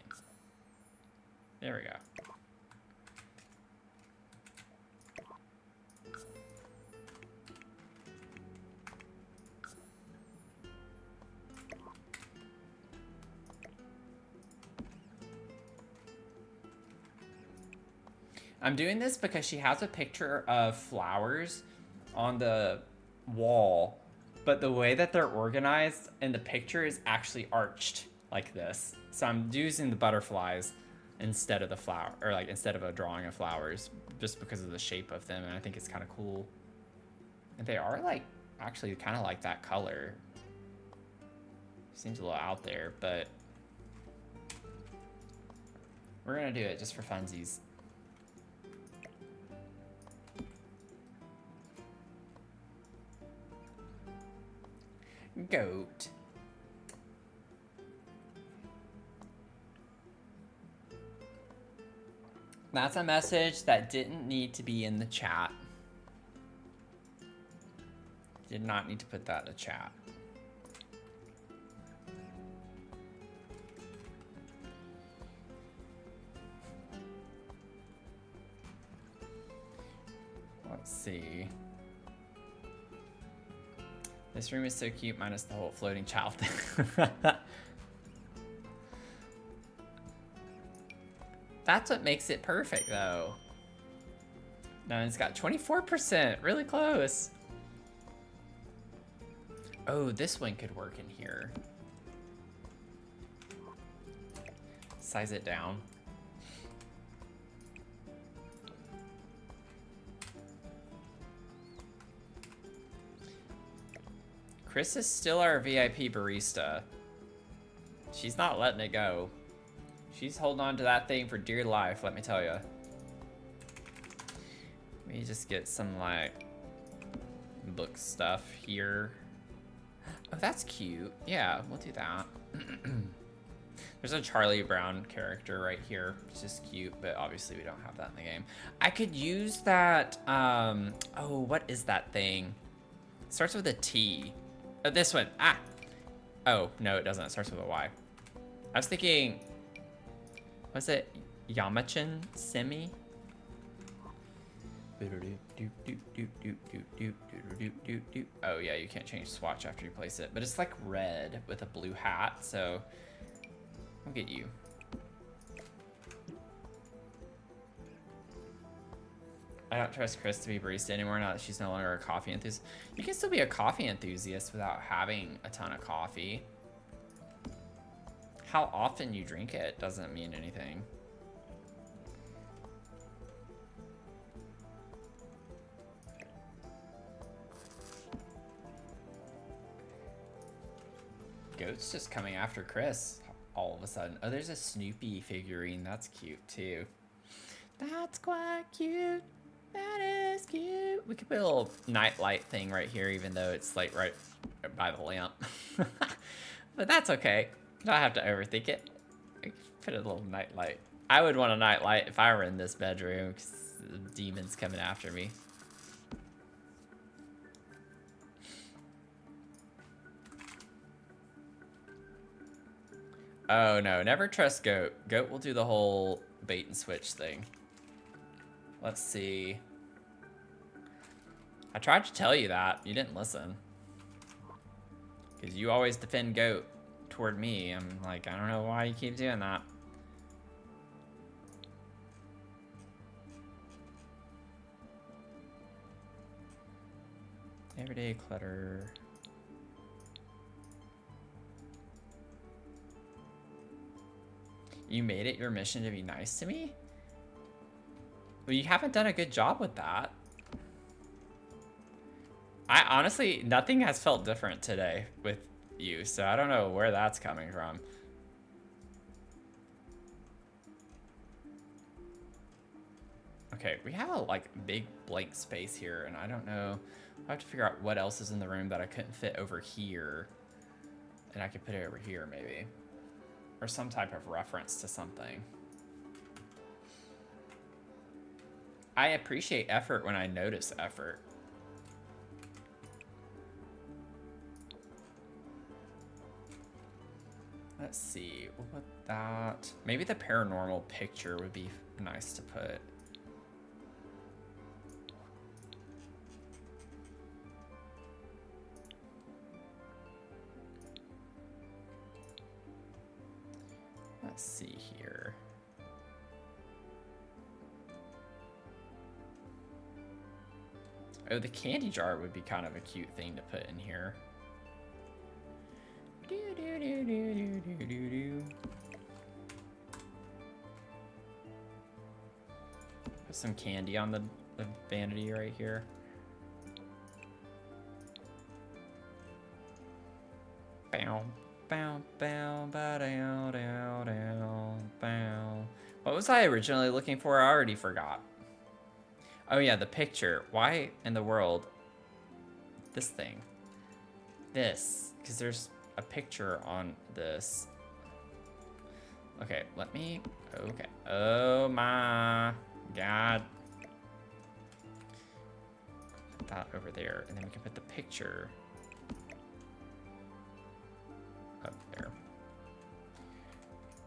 There we go. I'm doing this because she has a picture of flowers on the wall But the way that they're organized in the picture is actually arched like this. So I'm using the butterflies instead of the flower, or like instead of a drawing of flowers, just because of the shape of them, and I think it's kind of cool. And they are like actually kind of like that color. Seems a little out there, but we're gonna do it just for funsies. Goat. That's a message that didn't need to be in the chat. Did not need to put that in the chat. Let's see. This room is so cute, minus the whole floating child thing. That's what makes it perfect, though. No, it's got 24%, really close. Oh, this one could work in here. Size it down. Chris is still our VIP barista. She's not letting it go. She's holding on to that thing for dear life, let me tell you. Let me just get some, like, book stuff here. Oh, that's cute. Yeah, we'll do that. There's a Charlie Brown character right here. It's just cute, but obviously we don't have that in the game. I could use that, oh, what is that thing? It starts with a T. Oh, this one. Ah! Oh, no, it doesn't. It starts with a Y. I was thinking, was it Yamachin Semi? Oh yeah, you can't change swatch after you place it, but it's like red with a blue hat, so I'll get you. I don't trust Chris to be barista anymore now that she's no longer a coffee enthusiast. You can still be a coffee enthusiast without having a ton of coffee. How often you drink it doesn't mean anything. Goat's just coming after Chris all of a sudden. Oh, there's a Snoopy figurine. That's cute too. That's quite cute. That is cute. We could put a little nightlight thing right here, even though it's like right by the lamp. But that's okay. Don't have to overthink it. I could put a little nightlight. I would want a nightlight if I were in this bedroom, because the demon's coming after me. Oh no, never trust Goat. Goat will do the whole bait and switch thing. Let's see. I tried to tell you that. You didn't listen. Because you always defend Goat toward me. I'm like, I don't know why you keep doing that. Everyday clutter. You made it your mission to be nice to me? Well, you haven't done a good job with that. I honestly, nothing has felt different today with you, so I don't know where that's coming from. Okay, we have a like big blank space here, and I don't know. I have to figure out what else is in the room that I couldn't fit over here, and I could put it over here maybe, or some type of reference to something. I appreciate effort when I notice effort. Let's see, we'll put that. Maybe the paranormal picture would be nice to put. Let's see here. Oh, the candy jar would be kind of a cute thing to put in here. some candy on the vanity right here. Bow, bow, bow, ba dow, dow, dow, bow. What was I originally looking for? I already forgot. Oh yeah, the picture. Why in the world? This thing. This. Because there's a picture on this. Okay, let me... Okay. Oh my God. Put that over there. And then we can put the picture up there.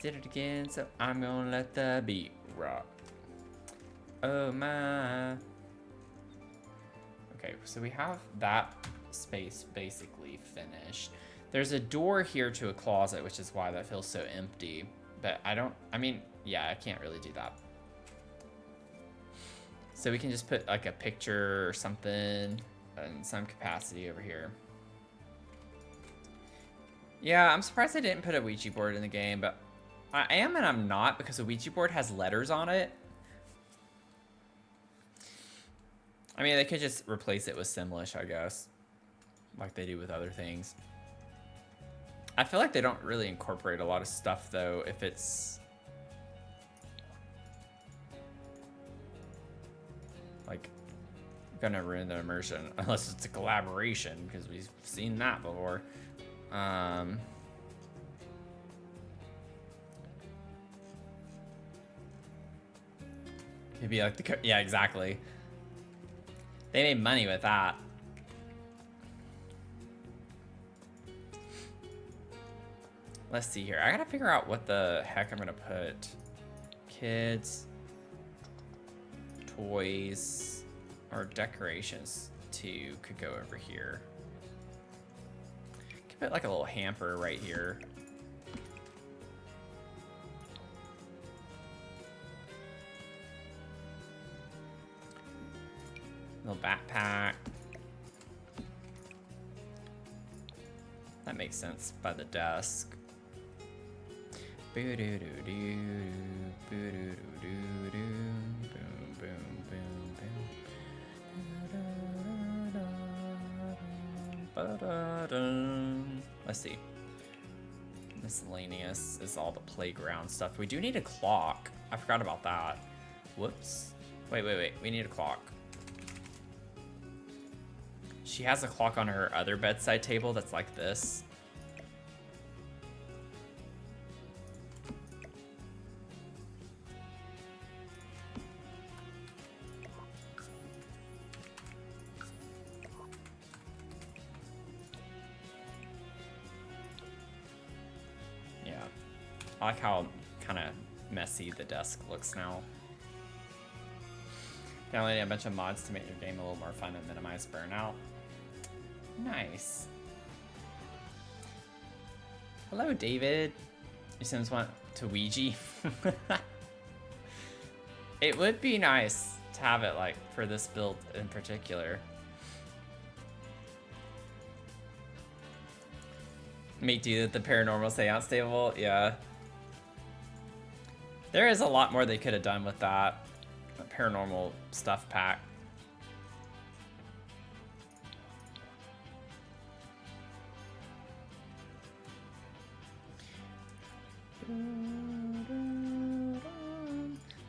Did it again, so I'm gonna let the beat rock. Oh my. Okay, so we have that space basically finished. There's a door here to a closet, which is why that feels so empty. But I mean, yeah, I can't really do that. So we can just put like a picture or something in some capacity over here. Yeah, I'm surprised I didn't put a Ouija board in the game, but I am and I'm not, because a Ouija board has letters on it. I mean, they could just replace it with Simlish, I guess, like they do with other things. I feel like they don't really incorporate a lot of stuff, though, if it's like gonna ruin the immersion, unless it's a collaboration, because we've seen that before. It'd be like the yeah, exactly. They made money with that. Let's see here. I gotta figure out what the heck I'm gonna put. Kids, toys, or decorations too could go over here. Could put like a little hamper right here. Little backpack. That makes sense by the desk. Let's see. Miscellaneous is all the playground stuff. We do need a clock. I forgot about that. Whoops. Wait. We need a clock. She has a clock on her other bedside table that's like this. Yeah. I like how kind of messy the desk looks now. Downloading a bunch of mods to make your game a little more fun and minimize burnout. Nice. Hello, David. Your Sims want to Ouija? It would be nice to have it like for this build in particular. Make do with the paranormal seance table, yeah. There is a lot more they could have done with that paranormal stuff pack.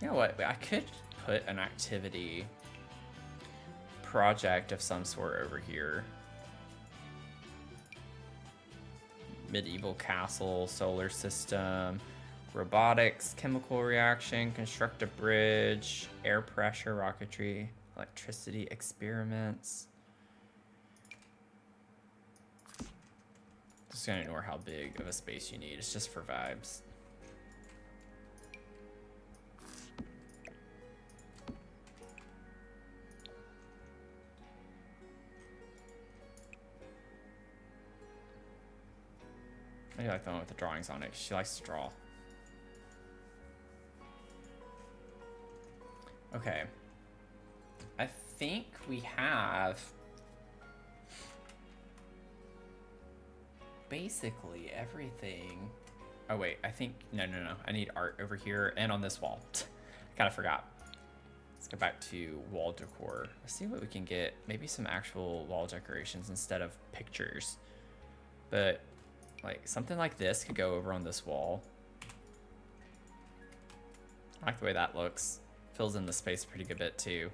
You know what? I could put an activity project of some sort over here. Medieval castle, solar system, robotics, chemical reaction, construct a bridge, air pressure, rocketry, electricity experiments. Just gonna ignore how big of a space you need. It's just for vibes. I like the one with the drawings on it. She likes to draw. Okay. I think we have basically everything. Oh wait, I think, no. I need art over here and on this wall. I kind of forgot. It's Go back to wall decor. Let's see what we can get. Maybe some actual wall decorations instead of pictures. But like something like this could go over on this wall. I like the way that looks. Fills in the space a pretty good bit too.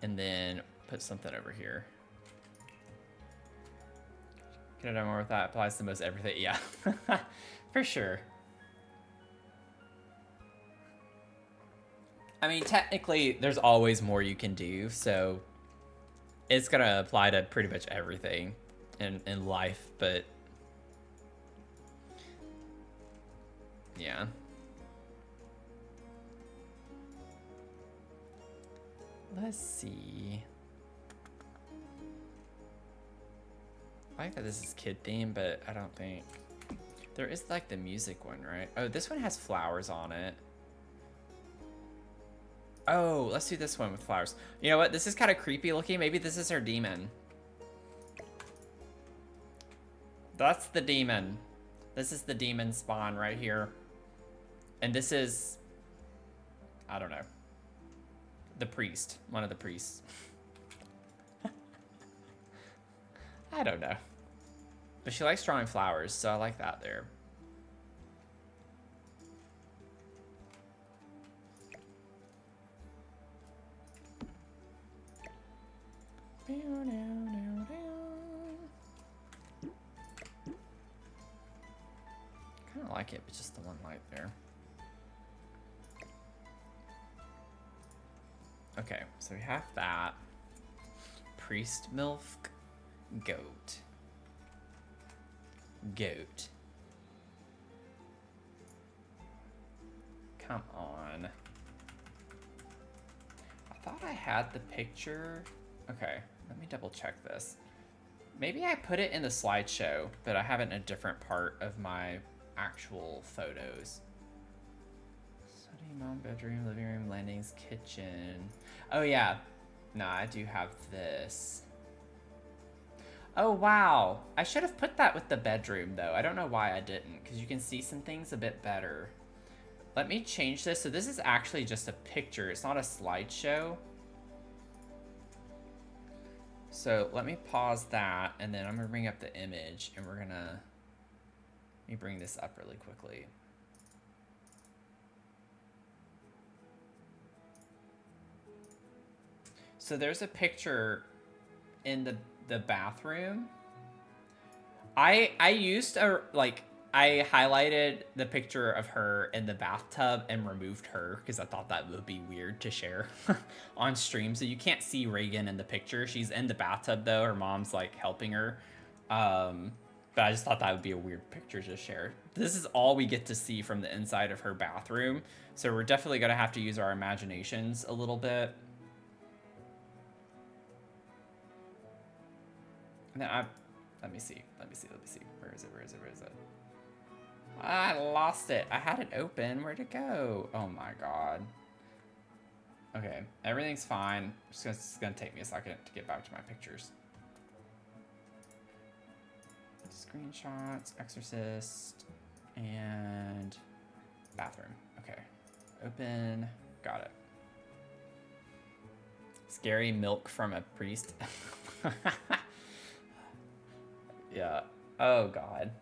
And then put something over here. Could have done more with that. Applies to most everything. Yeah, for sure. I mean, technically, there's always more you can do, so it's gonna apply to pretty much everything in life, but yeah. Let's see. I like that this is kid themed, but I don't think there is like the music one, right? Oh, this one has flowers on it. Oh, let's do this one with flowers. You know what? This is kind of creepy looking. Maybe this is her demon. That's the demon. This is the demon spawn right here. And this is, I don't know, the priest. One of the priests. I don't know. But she likes drawing flowers, so I like that there. Kind of like it, but just the one light there. Okay, so we have that. Priest milk, goat. Goat. Come on. I thought I had the picture. Okay, let me double check this. Maybe I put it in the slideshow, but I have it in a different part of my actual photos. Study, mom, bedroom, living room, landings, kitchen. Oh yeah. No, I do have this. Oh wow. I should have put that with the bedroom though. I don't know why I didn't, because you can see some things a bit better. Let me change this. So this is actually just a picture. It's not a slideshow. So let me pause that, and then I'm gonna bring up the image, and we're gonna, let me bring this up really quickly. So there's a picture in the bathroom. I used a, like, I highlighted the picture of her in the bathtub and removed her because I thought that would be weird to share on stream. So you can't see Reagan in the picture. She's in the bathtub though. Her mom's like helping her. But I just thought that would be a weird picture to share. This is all we get to see from the inside of her bathroom. So we're definitely going to have to use our imaginations a little bit. And then let me see. Where is it? I lost it. I had it open. Where'd it go? Oh my god. Okay, everything's fine. It's gonna take me a second to get back to my pictures. Screenshots, Exorcist, and bathroom. Okay, open. Got it. Scary milk from a priest. Yeah. Oh god.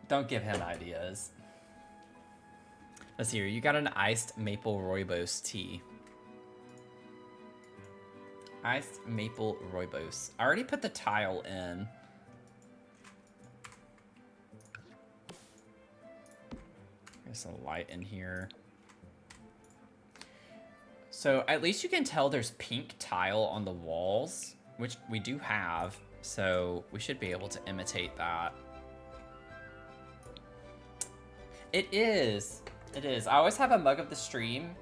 Don't give him ideas. Let's see here. You got an iced maple rooibos tea. Iced maple rooibos. I already put the tile in. There's some light in here. So at least you can tell there's pink tile on the walls, which we do have. So we should be able to imitate that. It is. It is. I always have a mug of the stream.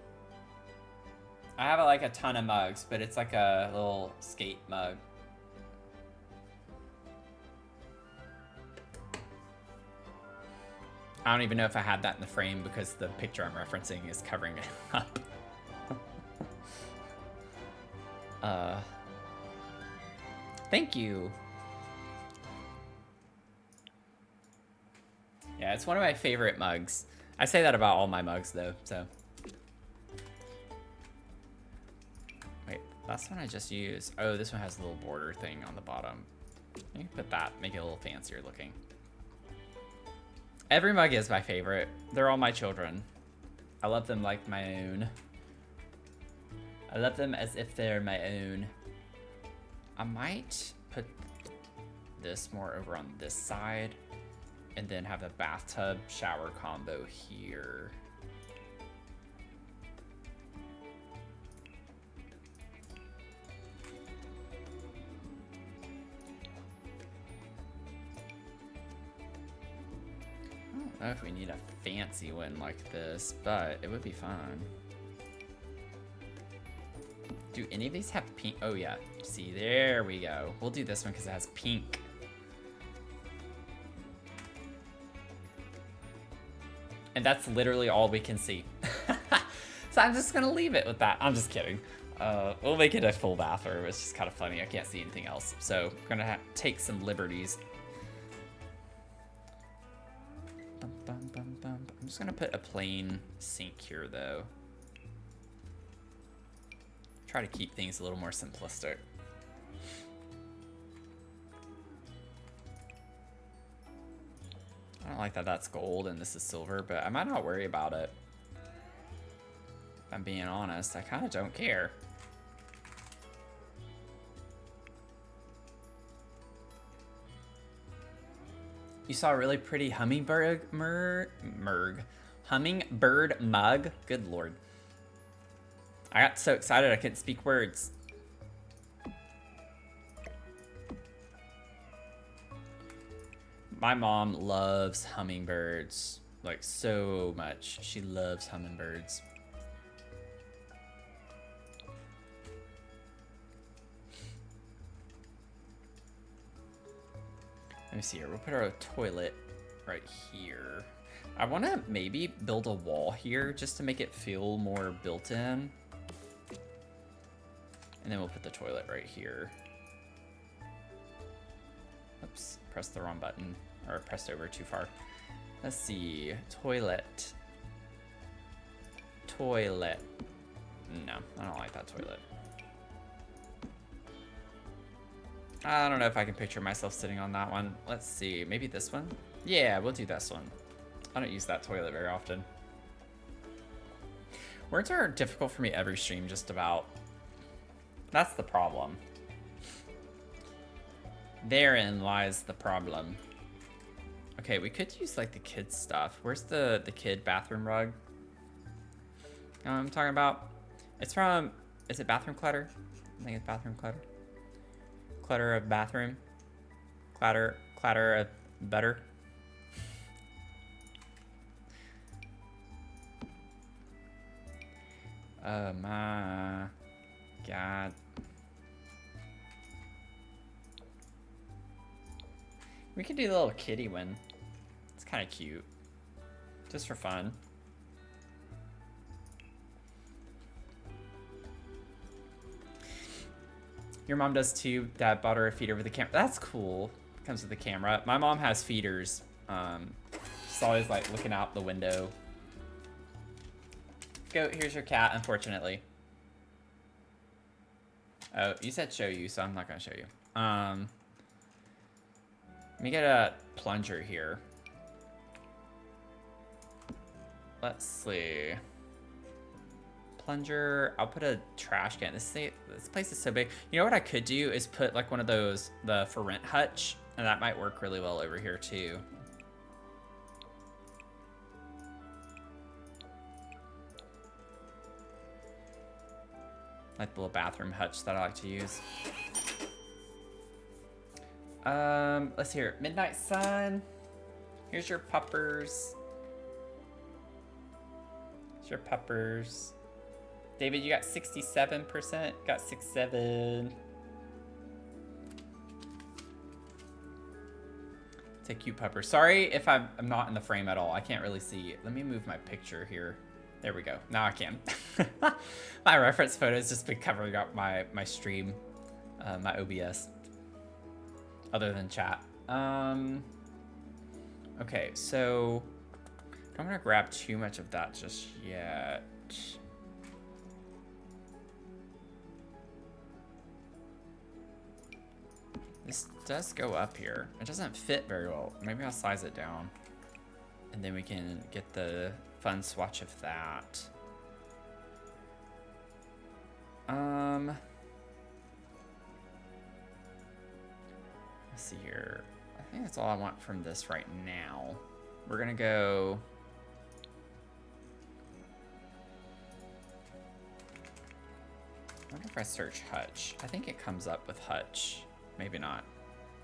I have like a ton of mugs, but it's like a little skate mug. I don't even know if I had that in the frame because the picture I'm referencing is covering it up. Thank you. Yeah, it's one of my favorite mugs. I say that about all my mugs, though, so. Wait, last one I just used. Oh, this one has a little border thing on the bottom. You can put that, make it a little fancier looking. Every mug is my favorite. They're all my children. I love them like my own. I love them as if they're my own. I might put this more over on this side and then have a bathtub shower combo here. I don't know if we need a fancy one like this, but it would be fun. Do any of these have pink? Oh yeah, see, there we go. We'll do this one because it has pink. And that's literally all we can see. So I'm just gonna leave it with that. I'm just kidding. We'll make it a full bathroom. It's just kind of funny. I can't see anything else. So I'm gonna take some liberties. Bum, bum, bum, bum. I'm just gonna put a plain sink here though. Try to keep things a little more simplistic. I don't like that that's gold and this is silver, but I might not worry about it. If I'm being honest, I kind of don't care. You saw a really pretty hummingbird hummingbird mug. Good lord. I got so excited I couldn't speak words. My mom loves hummingbirds, like so much. She loves hummingbirds. Let me see here. We'll put our toilet right here. I want to maybe build a wall here just to make it feel more built in. And then we'll put the toilet right here. Oops, pressed the wrong button, or pressed over too far. Let's see, toilet. Toilet. No, I don't like that toilet. I don't know if I can picture myself sitting on that one. Let's see, maybe this one? Yeah, we'll do this one. I don't use that toilet very often. Words are difficult for me every stream, just about. That's the problem. Therein lies the problem. Okay, we could use like the kids stuff. Where's the kid bathroom rug? You know what I'm talking about? It's from, is it Bathroom Clutter? I think it's Bathroom Clutter. Clutter of bathroom. Clatter of butter. Oh my God. We could do the little kitty one. It's kind of cute. Just for fun. Your mom does too. Dad bought her a feeder with the camera. That's cool. Comes with the camera. My mom has feeders. She's always like looking out the window. Go, here's your cat, unfortunately. Oh, you said show you, so I'm not gonna show you. Let me get a plunger here. Let's see. Plunger, I'll put a trash can. This place is so big. You know what I could do is put like one of those, the for rent hutch, and that might work really well over here too. Like the little bathroom hutch that I like to use. Let's hear it. Midnight Sun. Here's your puppers. Here's your puppers. David, you got 67%. Got 67. It's a cute pupper. Sorry if I'm not in the frame at all. I can't really see. Let me move my picture here. There we go. Now I can. My reference photo has just been covering up my stream, my OBS. Other than chat. Okay, so I'm gonna grab too much of that just yet. This does go up here. It doesn't fit very well. Maybe I'll size it down. And then we can get the fun swatch of that. Let's see here. I think that's all I want from this right now. We're gonna go... I wonder if I search Hutch. I think it comes up with Hutch. Maybe not.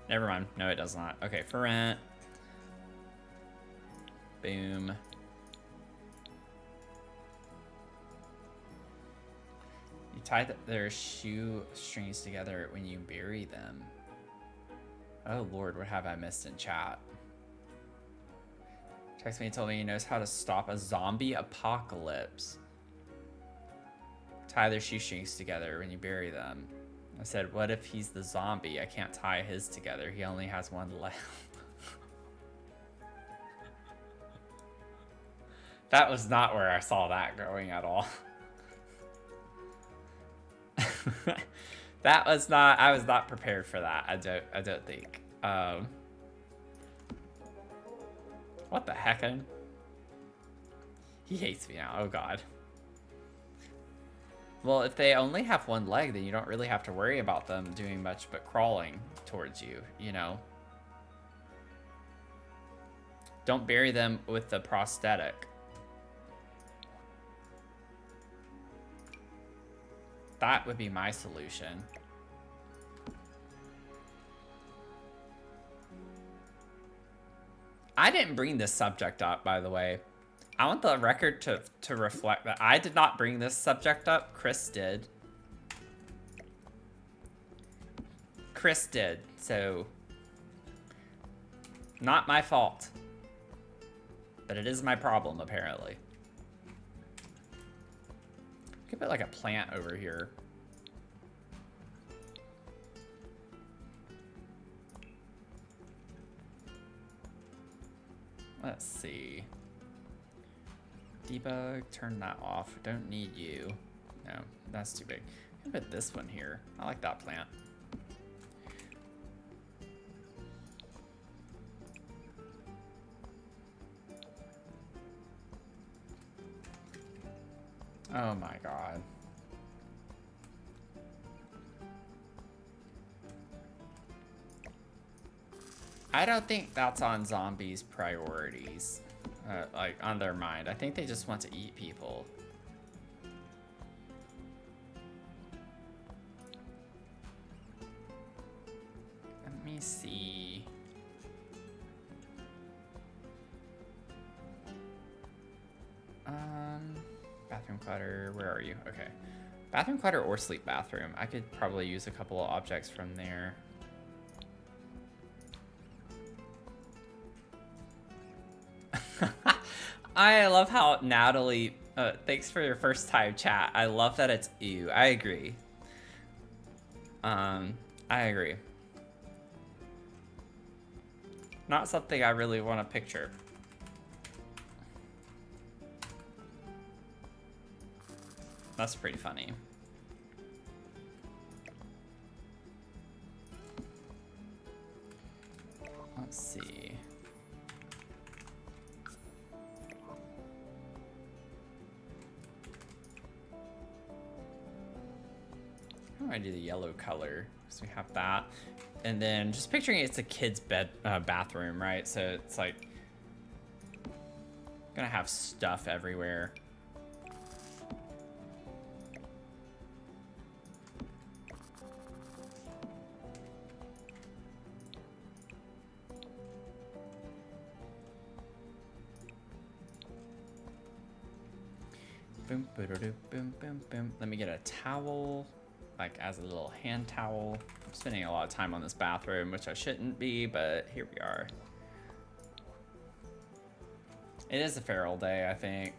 Never mind. No, it does not. Okay, for rent. Boom. You tie their shoe strings together when you bury them. Oh Lord, what have I missed in chat? Text me and told me he knows how to stop a zombie apocalypse. Tie their shoestrings together when you bury them. I said, what if he's the zombie? I can't tie his together. He only has one leg. That was not where I saw that going at all. That was not, I was not prepared for that. I don't think. What the heck? He hates me now. Oh God. Well, if they only have one leg, then you don't really have to worry about them doing much but crawling towards you, you know? Don't bury them with the prosthetic. That would be my solution. I didn't bring this subject up, by the way. I want the record to reflect that I did not bring this subject up. Chris did. Chris did, so not my fault. But it is my problem, apparently. Could put like a plant over here. Let's see. Debug, turn that off. Don't need you. No, that's too big. I can put this one here. I like that plant. Oh my God. I don't think that's on zombies' priorities, like on their mind. I think they just want to eat people. Let me see. Bathroom clutter, where are you? Okay. Bathroom clutter or sleep bathroom. I could probably use a couple of objects from there. I love how Natalie, thanks for your first time chat. I love that it's ew. I agree. I agree. Not something I really want to picture. That's pretty funny. Let's see. How do I do the yellow color? So we have that. And then just picturing it's a kid's bathroom, right? So it's like gonna have stuff everywhere. Boom, boom, boom, boom, boom. Let me get a towel, like as a little hand towel. I'm spending a lot of time on this bathroom, which I shouldn't be, but here we are. It is a feral day, I think.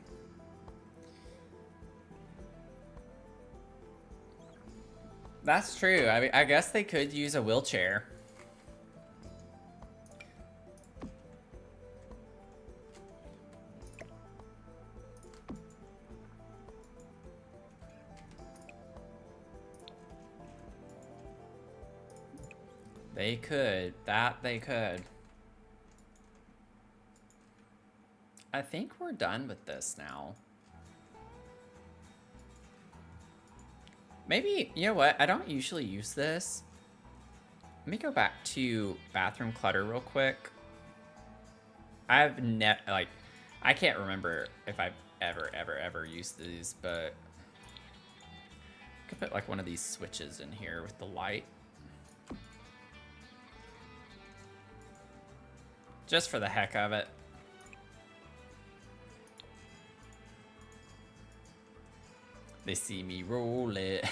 That's true. I mean, I guess they could use a wheelchair. They could. That they could. I think we're done with this now. Maybe, you know what? I don't usually use this. Let me go back to bathroom clutter real quick. I can't remember if I've ever used these, but I could put like one of these switches in here with the light. Just for the heck of it. They see me roll it.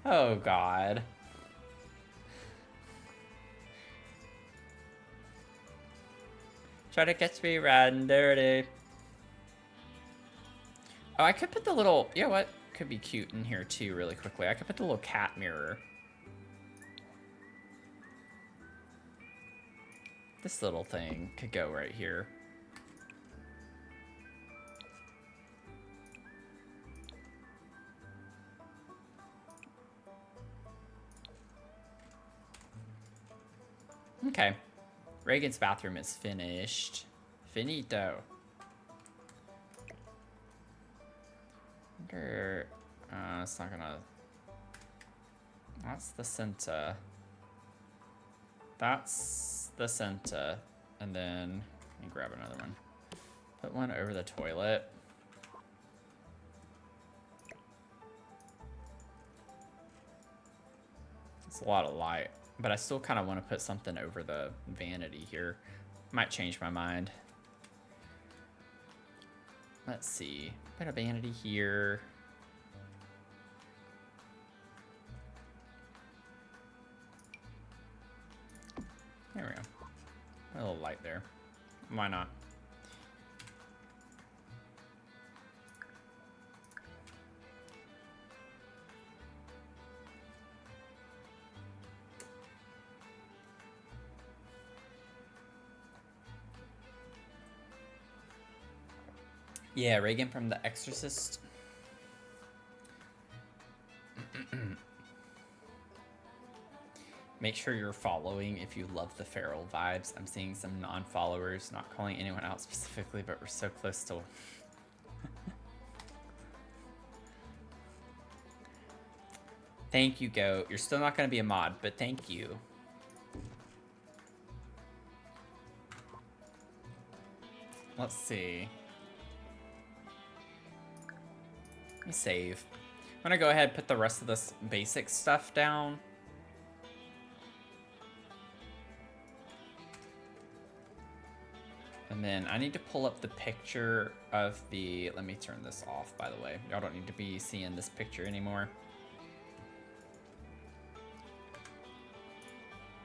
Oh, God. Try to catch me red and dirty. Oh, I could put the little... You know what? Could be cute in here, too, really quickly. I could put the little cat mirror. This little thing could go right here. Okay. Reagan's bathroom is finished. Finito. It's not gonna... That's the center. That's the center. And then... Let me grab another one. Put one over the toilet. It's a lot of light. But I still kind of want to put something over the vanity here. Might change my mind. Let's see. Put a vanity here. There we go. A little light there. Why not? Yeah, Reagan from The Exorcist. Make sure you're following if you love the feral vibes. I'm seeing some non-followers, not calling anyone out specifically, but we're so close to... Thank you, Goat. You're still not going to be a mod, but thank you. Let's see. Let me save. I'm going to go ahead and put the rest of this basic stuff down. And then I need to pull up the picture of the... Let me turn this off, by the way. Y'all don't need to be seeing this picture anymore.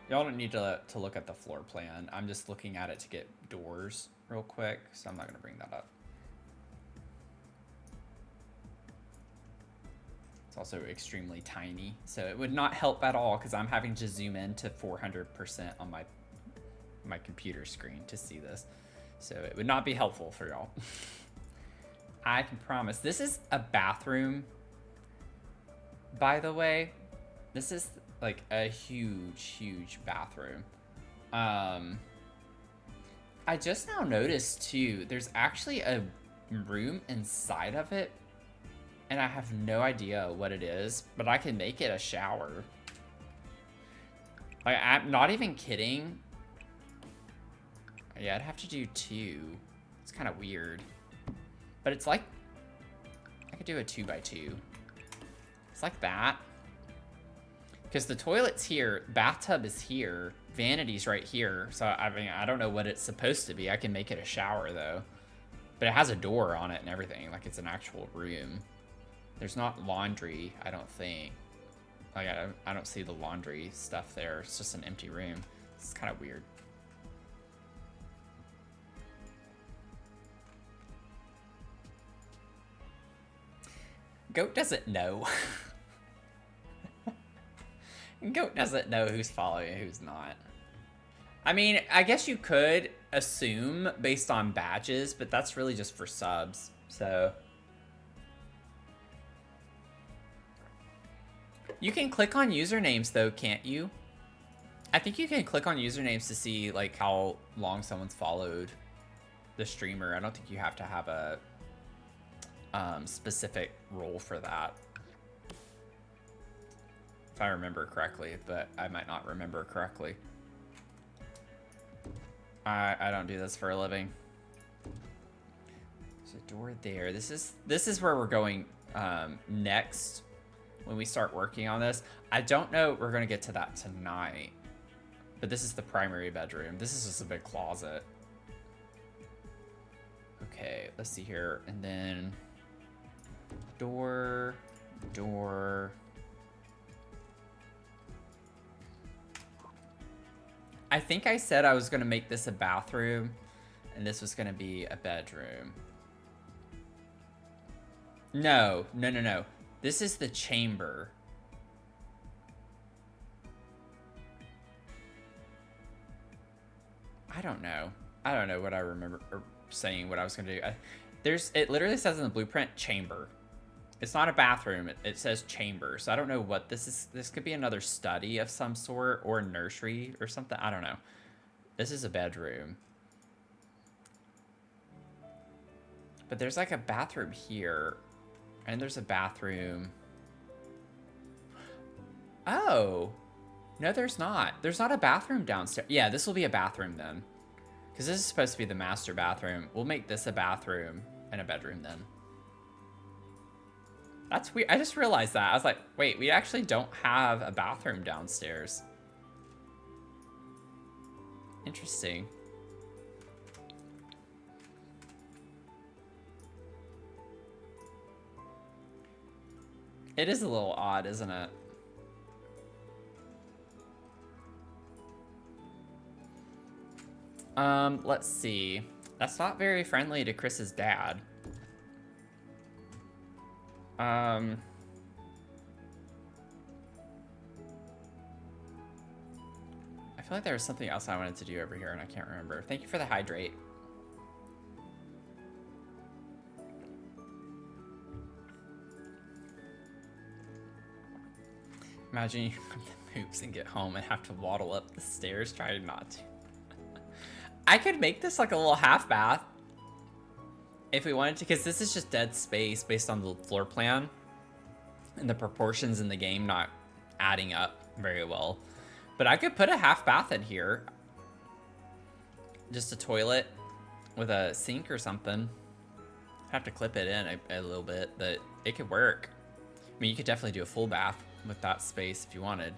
Y'all don't need to look at the floor plan. I'm just looking at it to get doors real quick, so I'm not going to bring that up. It's also extremely tiny, so it would not help at all because I'm having to zoom in to 400% on my computer screen to see this. So it would not be helpful for y'all. I can promise. This is a bathroom, by the way. This is like a huge bathroom. I just now noticed too, there's actually a room inside of it, and I have no idea what it is, but I can make it a shower. Like, I'm not even kidding. Yeah, I'd have to do 2. It's kind of weird. But it's like, I could do a 2x2. It's like that. Because the toilet's here, bathtub is here, vanity's right here. So, I mean, I don't know what it's supposed to be. I can make it a shower, though. But it has a door on it and everything. Like, it's an actual room. There's not laundry, I don't think. Like, I don't see the laundry stuff there. It's just an empty room. It's kind of weird. Goat doesn't know. Goat doesn't know who's following and who's not. I mean, I guess you could assume based on badges, but that's really just for subs, so... You can click on usernames though, can't you? I think you can click on usernames to see like how long someone's followed the streamer. I don't think you have to have a specific role for that. If I remember correctly, but I might not remember correctly. I don't do this for a living. There's a door there. This is where we're going next when we start working on this. I don't know we're gonna get to that tonight, but this is the primary bedroom. This is just a big closet. Okay, let's see here, and then door. I think I said I was gonna make this a bathroom, and this was gonna be a bedroom. No. This is the chamber. I don't know what I remember saying what I was gonna do. It literally says in the blueprint chamber. It's not a bathroom. It says chamber. So I don't know what this is. This could be another study of some sort or nursery or something. I don't know. This is a bedroom. But there's like a bathroom here. And there's a bathroom. Oh. No, there's not. There's not a bathroom downstairs. Yeah, this will be a bathroom then. Because this is supposed to be the master bathroom. We'll make this a bathroom and a bedroom then. That's weird. I just realized that. I was like, wait, we actually don't have a bathroom downstairs. Interesting. It is a little odd, isn't it? Let's see. That's not very friendly to Chris's dad. I feel like there was something else I wanted to do over here and I can't remember. Thank you for the hydrate. Imagine you have the moves and get home and have to waddle up the stairs trying not to. I could make this like a little half bath if we wanted to, because this is just dead space based on the floor plan and the proportions in the game not adding up very well. But I could put a half bath in here. Just a toilet with a sink or something. Have to clip it in a little bit, but it could work. I mean, you could definitely do a full bath with that space if you wanted.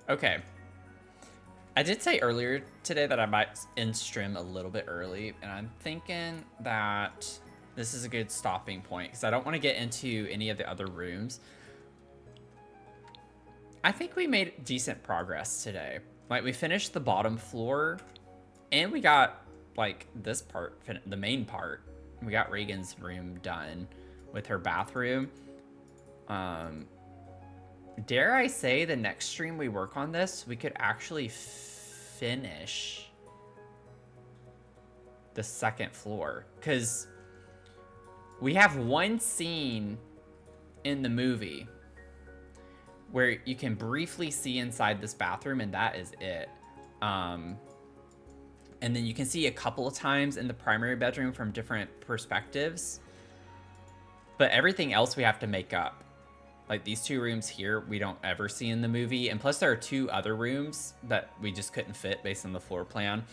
Okay. I did say earlier today that I might end stream a little bit early, and I'm thinking that this is a good stopping point because I don't want to get into any of the other rooms. I think we made decent progress today. Like, we finished the bottom floor, and we got, like, this part, the main part. We got Reagan's room done with her bathroom. Dare I say the next stream we work on this, we could actually finish the second floor. Because we have one scene in the movie where you can briefly see inside this bathroom, and that is it. And then you can see a couple of times in the primary bedroom from different perspectives. But everything else we have to make up. Like, these two rooms here, we don't ever see in the movie. And plus, there are two other rooms that we just couldn't fit based on the floor plan.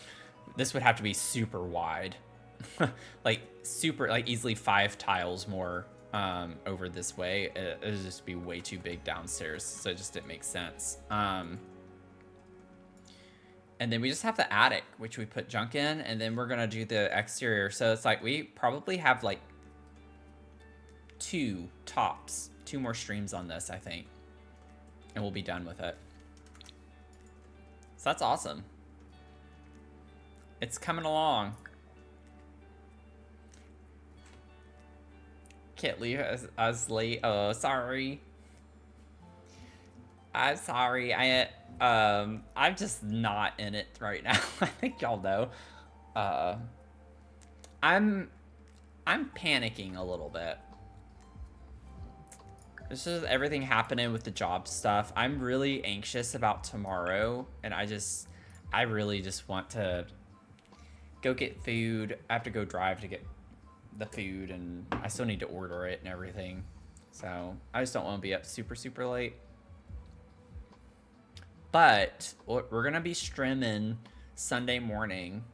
This would have to be super wide. Like, super, like, easily 5 tiles more over this way. It would just be way too big downstairs. So it just didn't make sense. And then we just have the attic, which we put junk in. And then we're going to do the exterior. So it's like, we probably have, like, 2 more streams on this, I think, and we'll be done with it. So that's awesome. It's coming along. Can't leave us late. Oh, sorry. I'm sorry. I'm just not in it right now. I think y'all know. I'm panicking a little bit. This is everything happening with the job stuff. I'm really anxious about tomorrow, and I really just want to go get food. I have to go drive to get the food, and I still need to order it and everything. So I just don't want to be up super, super late. But we're going to be streaming Sunday morning.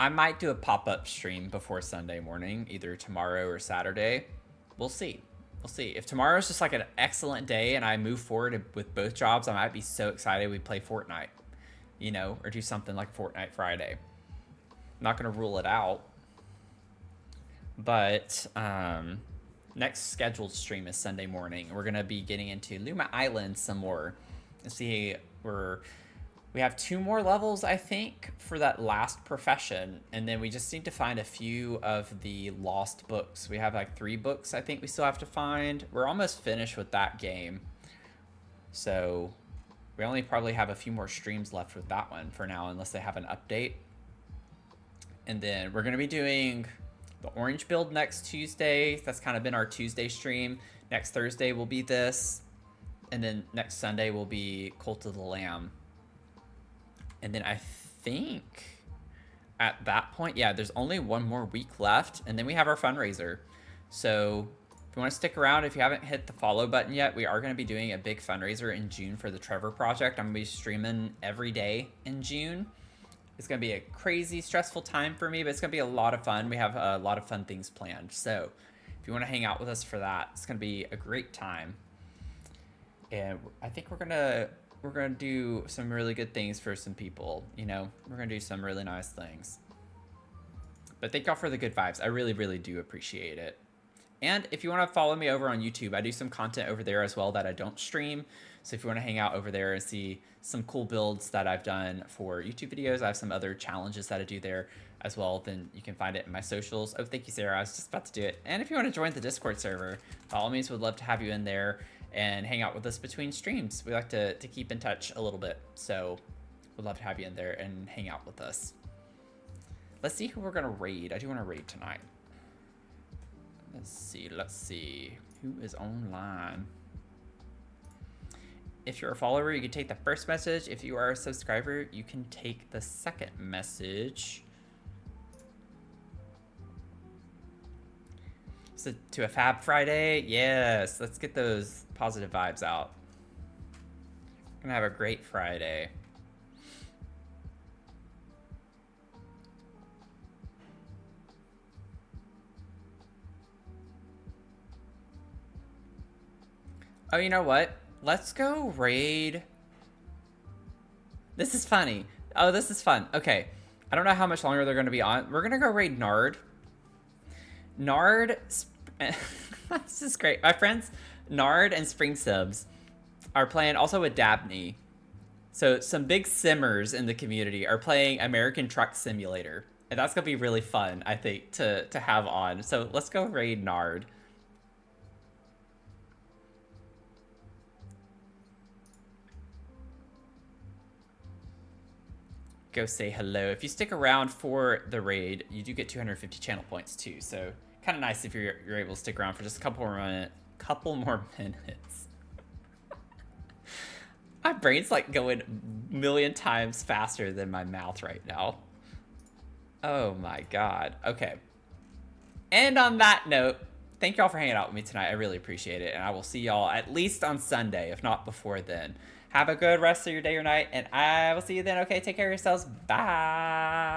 I might do a pop-up stream before Sunday morning, either tomorrow or Saturday. We'll see. We'll see. If tomorrow's just like an excellent day and I move forward with both jobs, I might be so excited we play Fortnite, you know, or do something like Fortnite Friday. I'm not going to rule it out. But next scheduled stream is Sunday morning. We're going to be getting into Luma Island some more. Let's see, we have 2 more levels, I think, for that last profession. And then we just need to find a few of the lost books. We have like 3 books I think we still have to find. We're almost finished with that game. So we only probably have a few more streams left with that one for now, unless they have an update. And then we're going to be doing the orange build next Tuesday. That's kind of been our Tuesday stream. Next Thursday will be this. And then next Sunday will be Cult of the Lamb. And then I think at that point, yeah, there's only 1 more week left, and then we have our fundraiser. So if you want to stick around, if you haven't hit the follow button yet, we are going to be doing a big fundraiser in June for the Trevor Project. I'm going to be streaming every day in June. It's going to be a crazy, stressful time for me, but it's going to be a lot of fun. We have a lot of fun things planned. So if you want to hang out with us for that, it's going to be a great time. And I think we're going to do some really good things for some people, you know? We're going to do some really nice things. But thank y'all for the good vibes. I really, really do appreciate it. And if you want to follow me over on YouTube, I do some content over there as well that I don't stream. So if you want to hang out over there and see some cool builds that I've done for YouTube videos, I have some other challenges that I do there as well, then you can find it in my socials. Oh, thank you, Sarah. I was just about to do it. And if you want to join the Discord server, by all means, would love to have you in there and hang out with us between streams. We like to keep in touch a little bit, so we'd love to have you in there and hang out with us. Let's see who we're gonna raid. I do want to raid tonight. Let's see who is online. If you're a follower, you can take the first message. If you are a subscriber, you can take the second message. So to a Fab Friday, yes, let's get those positive vibes out. We're gonna have a great Friday. Oh, you know what? Let's go raid. This is funny. Oh, this is fun. Okay. I don't know how much longer they're going to be on. We're going to go raid Nard. Nard. This is great. My friends, Nard and Spring Subs are playing also with Dabney. So some big simmers in the community are playing American Truck Simulator. And that's going to be really fun, I think, to have on. So let's go raid Nard. Go say hello. If you stick around for the raid, you do get 250 channel points too. So kind of nice if you're able to stick around for just a couple more minutes. My brain's like going a million times faster than my mouth right now. Oh my god. Okay. And on that note, thank y'all for hanging out with me tonight. I really appreciate it. And I will see y'all at least on Sunday, if not before then. Have a good rest of your day or night, and I will see you then. Okay, take care of yourselves. Bye.